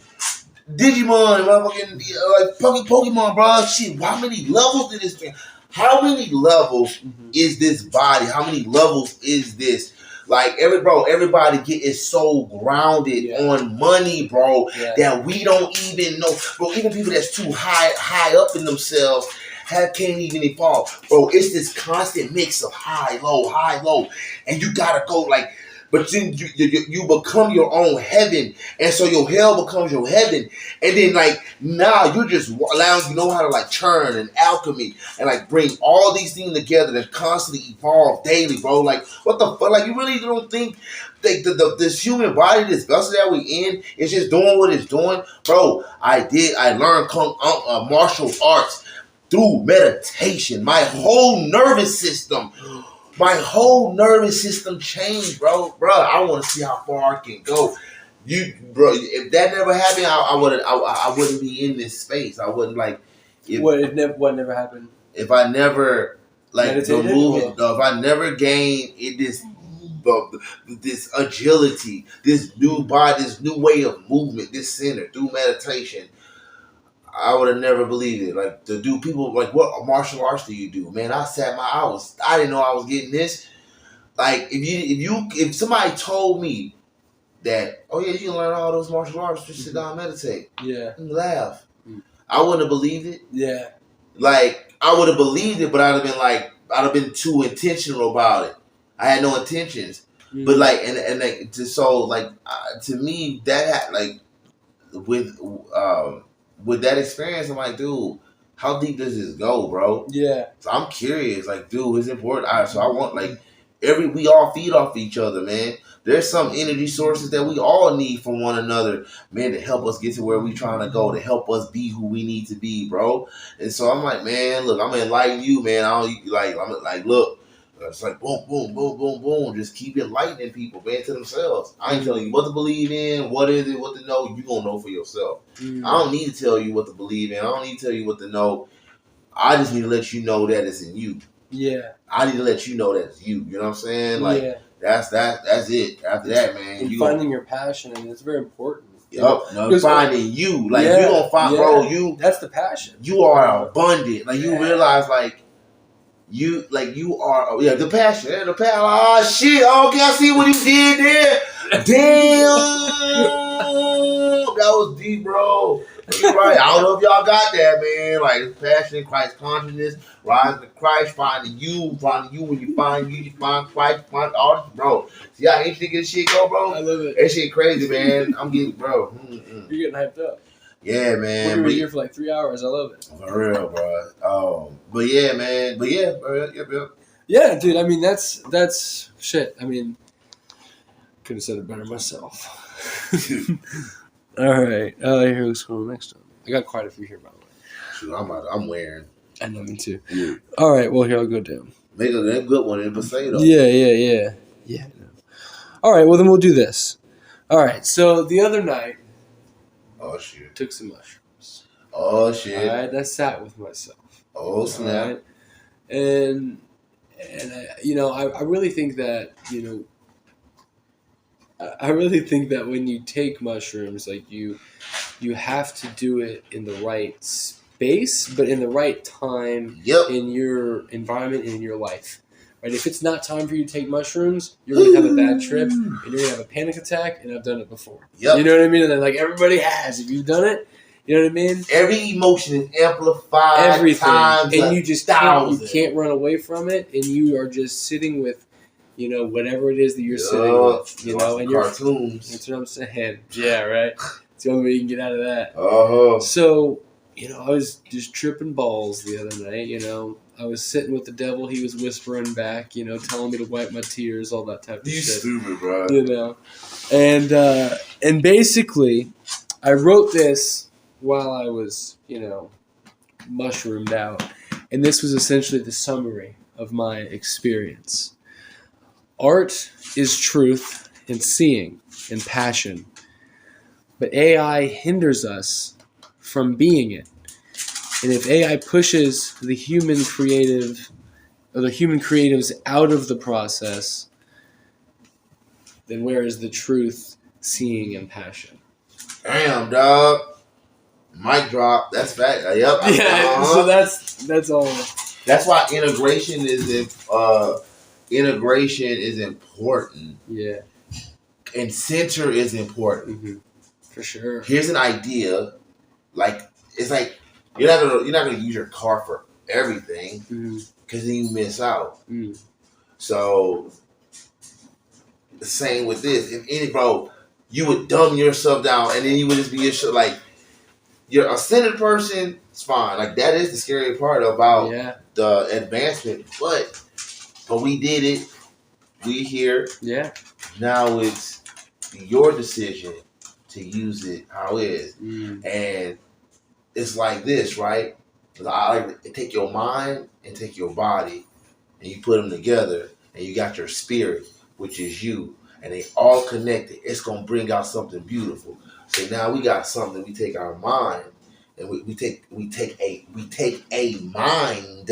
Speaker 1: Digimon, like Pokemon, bro. Shit, how many levels did this thing? How many levels is this body? How many levels is this? Like, everybody is so grounded on money, bro, that we don't even know. Bro, even people that's too high up in themselves can't even evolve. Bro, it's this constant mix of high, low. And you gotta go, like, but then you become your own heaven. And so your hell becomes your heaven. And then, like, now you're just allowing, you know how to, like, churn and alchemy and, like, bring all these things together and constantly evolve daily, bro. Like, what the fuck? Like, you really don't think this human body, this vessel that we in, is just doing what it's doing? Bro, I learned martial arts through meditation. My whole nervous system changed, bro. I want to see how far I can go. Bro, if that never happened, I wouldn't be in this space. I wouldn't, like.
Speaker 2: What never happened?
Speaker 1: If I never, like, if I never gained this agility, this new body, this new way of movement, this center through meditation, I would have never believed it. Like, to do people, like, what martial arts do you do? Man, I didn't know I was getting this. Like, if somebody told me that, oh yeah, you can learn all those martial arts, just sit down and meditate.
Speaker 2: Yeah.
Speaker 1: And laugh.
Speaker 2: Mm.
Speaker 1: I wouldn't have believed it.
Speaker 2: Yeah.
Speaker 1: Like, I would have believed it, but I'd have been too intentional about it. I had no intentions. But like, and like, to me, that like with that experience, I'm like, dude, how deep does this go, bro?
Speaker 2: Yeah.
Speaker 1: So I'm curious, like, dude, it's important. So I want like we all feed off each other, man. There's some energy sources that we all need from one another, man, to help us get to where we trying to go, to help us be who we need to be, bro. And so I'm like, man, look, I'm gonna enlighten you, man. I'm like, look. It's like boom, boom, boom, boom, boom. Just keep enlightening people, man, to themselves. I ain't telling you what to believe in, what is it, what to know. You gonna know for yourself. I don't need to tell you what to believe in. I don't need to tell you what to know. I just need to let you know that it's in you.
Speaker 2: Yeah.
Speaker 1: I need to let you know that it's you. You know what I'm saying? Like that's it. After that, man,
Speaker 2: and finding your passion, and it's very important.
Speaker 1: Yup. No, finding you. Like you gonna find, bro. You.
Speaker 2: That's the passion.
Speaker 1: You are abundant. Like you realize, like. You are the passion. The passion. Oh shit! Okay, I see what you did there. Damn, that was deep, bro. You're right. I don't know if y'all got that, man. Like passion, Christ consciousness, rising to Christ, finding you when you find Christ, find all this, bro. See how interesting this shit go, bro?
Speaker 2: I love it.
Speaker 1: That shit crazy, man. I'm getting, bro.
Speaker 2: You're getting hyped up.
Speaker 1: Yeah, man.
Speaker 2: We were here for like 3 hours. I love it.
Speaker 1: For real, bro. But yeah, man. But yeah, bro. Yep.
Speaker 2: Yeah, dude. I mean, that's shit. I mean, could have said it better myself. All right. Here, let's go next time. I got quite a few here, by the way.
Speaker 1: Shoot, I'm wearing.
Speaker 2: I know, me too.
Speaker 1: Yeah.
Speaker 2: All right. Well, here, I'll go down.
Speaker 1: Make a good one in potato.
Speaker 2: Yeah. All right. Well, then we'll do this. All right. So the other night.
Speaker 1: Oh shit.
Speaker 2: Took some mushrooms.
Speaker 1: Oh shit.
Speaker 2: All right. I sat with myself.
Speaker 1: Oh snap.
Speaker 2: Right? And I really think that, I really think that when you take mushrooms, like you have to do it in the right space, but in the right time in your environment and in your life. Right? If it's not time for you to take mushrooms, you're going to have a bad trip and you're going to have a panic attack, and I've done it before.
Speaker 1: Yep.
Speaker 2: You know what I mean? And then, like, everybody has. If you've done it, you know what I mean?
Speaker 1: Every emotion is amplified.
Speaker 2: Everything.
Speaker 1: Times
Speaker 2: and you just can't run away from it, and you are just sitting with, whatever it is that you're sitting with. And
Speaker 1: cartoons.
Speaker 2: That's what I'm saying. Yeah, right? It's the only way you can get out of that.
Speaker 1: Uh-huh.
Speaker 2: So, I was just tripping balls the other night, I was sitting with the devil. He was whispering back, telling me to wipe my tears, all that type of shit.
Speaker 1: You stupid, bro.
Speaker 2: And basically, I wrote this while I was, mushroomed out. And this was essentially the summary of my experience. Art is truth and seeing and passion. But AI hinders us from being it. And if AI pushes the human creatives out of the process, then where is the truth, seeing, and passion?
Speaker 1: Damn, dog. Mic drop. That's fact. Yep.
Speaker 2: Yeah. So that's all.
Speaker 1: That's why integration is important.
Speaker 2: Yeah.
Speaker 1: And center is important.
Speaker 2: Mm-hmm. For sure.
Speaker 1: Here's an idea. Like it's like you're not gonna use your car for everything because then you miss out.
Speaker 2: Mm.
Speaker 1: So the same with this. If any bro, you would dumb yourself down and then you would just be like you're a centered person, it's fine. Like that is the scary part about the advancement. But we did it. We here.
Speaker 2: Yeah.
Speaker 1: Now it's your decision to use it how it is. And it's like this, right? I like to take your mind and take your body and you put them together and you got your spirit, which is you, and they all connected. It's gonna bring out something beautiful. So now we got something. We take our mind and we take a mind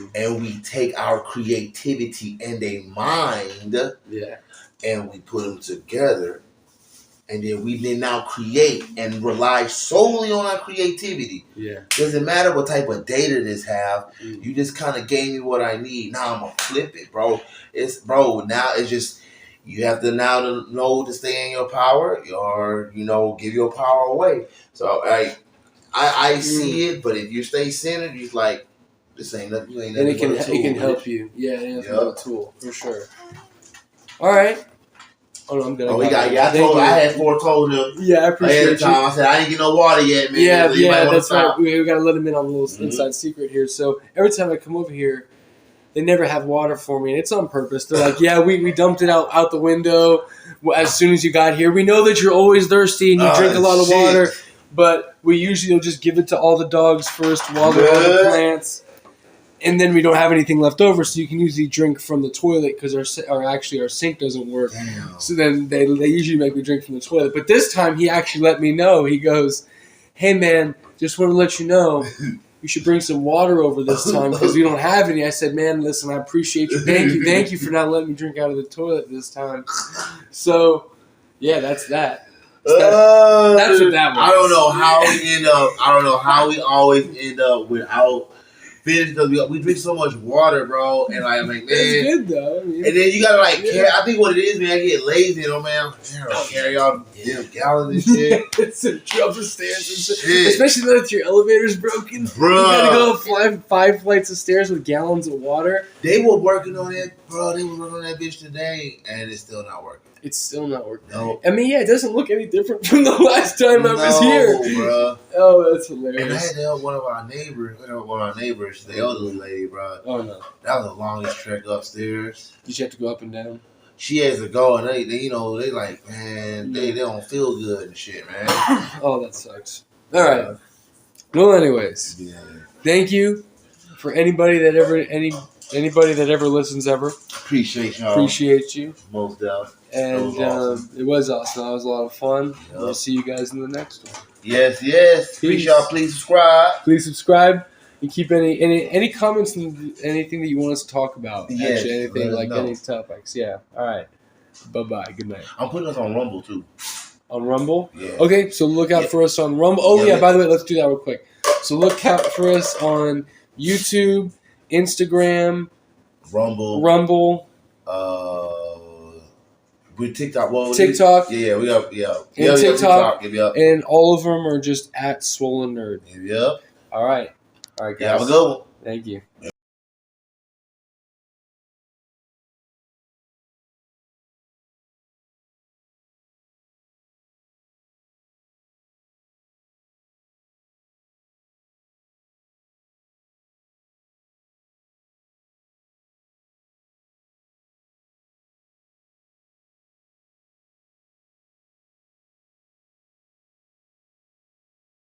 Speaker 1: and we take our creativity and a mind and we put them together. And then we now create and rely solely on our creativity. Yeah. Doesn't matter what type of data this have. You just kind of gave me what I need. Now I'm gonna flip it, bro. Now it's just you have to now know to stay in your power or, give your power away. So I see it, but if you stay centered, you're like, this ain't nothing. You ain't
Speaker 2: and
Speaker 1: nothing
Speaker 2: it
Speaker 1: but a tool.
Speaker 2: can help you. Yeah, it's a tool for sure. All right. Oh no, I'm good.
Speaker 1: I had told him.
Speaker 2: Yeah, I appreciate it.
Speaker 1: I said I didn't get no water yet, man.
Speaker 2: Yeah, that's right. We got to let him in on a little inside secret here. So every time I come over here, they never have water for me, and it's on purpose. They're like, yeah, we dumped it out the window as soon as you got here. We know that you're always thirsty and you drink a lot of water, but we usually will just give it to all the dogs first, water all the plants, and then we don't have anything left over, so you can usually drink from the toilet because our sink doesn't work.
Speaker 1: Damn.
Speaker 2: So then they usually make me drink from the toilet. But this time he actually let me know. He goes, hey, man, just want to let you know, you should bring some water over this time because we don't have any. I said, man, listen, I appreciate you. Thank you for not letting me drink out of the toilet this time. So, yeah, that's that. That's what that was.
Speaker 1: I don't know how we always end up without finish because we drink so much water, bro. And man,
Speaker 2: it's good though.
Speaker 1: And then you gotta carry. I think what it is, man, I get lazy, man. I carry all the gallons and shit.
Speaker 2: It's a up the stairs and shit. Especially though if your elevator's broken.
Speaker 1: Bro.
Speaker 2: You gotta go up five flights of stairs with gallons of water.
Speaker 1: They were working on that, bro. They were working on that bitch today, and it's still not working.
Speaker 2: It's still not working.
Speaker 1: No.
Speaker 2: I mean, yeah, it doesn't look any different from the last time I was here.
Speaker 1: Bro.
Speaker 2: Oh, that's hilarious.
Speaker 1: And I had to help one of our neighbors, the elderly lady, bro.
Speaker 2: Oh, no.
Speaker 1: That was the longest trek upstairs.
Speaker 2: Did you have to go up and down?
Speaker 1: She has to go, and they like, man, they don't feel good and shit, man.
Speaker 2: Oh, that sucks. All right. Well, anyways, thank you for anybody that ever listens ever.
Speaker 1: Appreciate y'all.
Speaker 2: Appreciate you.
Speaker 1: Most definitely.
Speaker 2: And it was awesome. That was a lot of fun. Yep. We'll see you guys in the next one.
Speaker 1: Yes. Please, y'all, please subscribe.
Speaker 2: Please subscribe. And keep any comments and anything that you want us to talk about.
Speaker 1: Yes,
Speaker 2: actually, anything like any topics. Yeah. All right. Bye-bye. Good night.
Speaker 1: I'm putting us on Rumble, too.
Speaker 2: On Rumble?
Speaker 1: Yeah.
Speaker 2: Okay, so look out for us on Rumble. Oh, yeah, by the way, let's do that real quick. So look out for us on YouTube, Instagram,
Speaker 1: Rumble. We TikTok. Well,
Speaker 2: TikTok.
Speaker 1: Yeah, we got
Speaker 2: and TikTok.
Speaker 1: Yep.
Speaker 2: And all of them are just at Swollen Nerd.
Speaker 1: Yep.
Speaker 2: All right, guys.
Speaker 1: Yeah, have a good one.
Speaker 2: Thank you.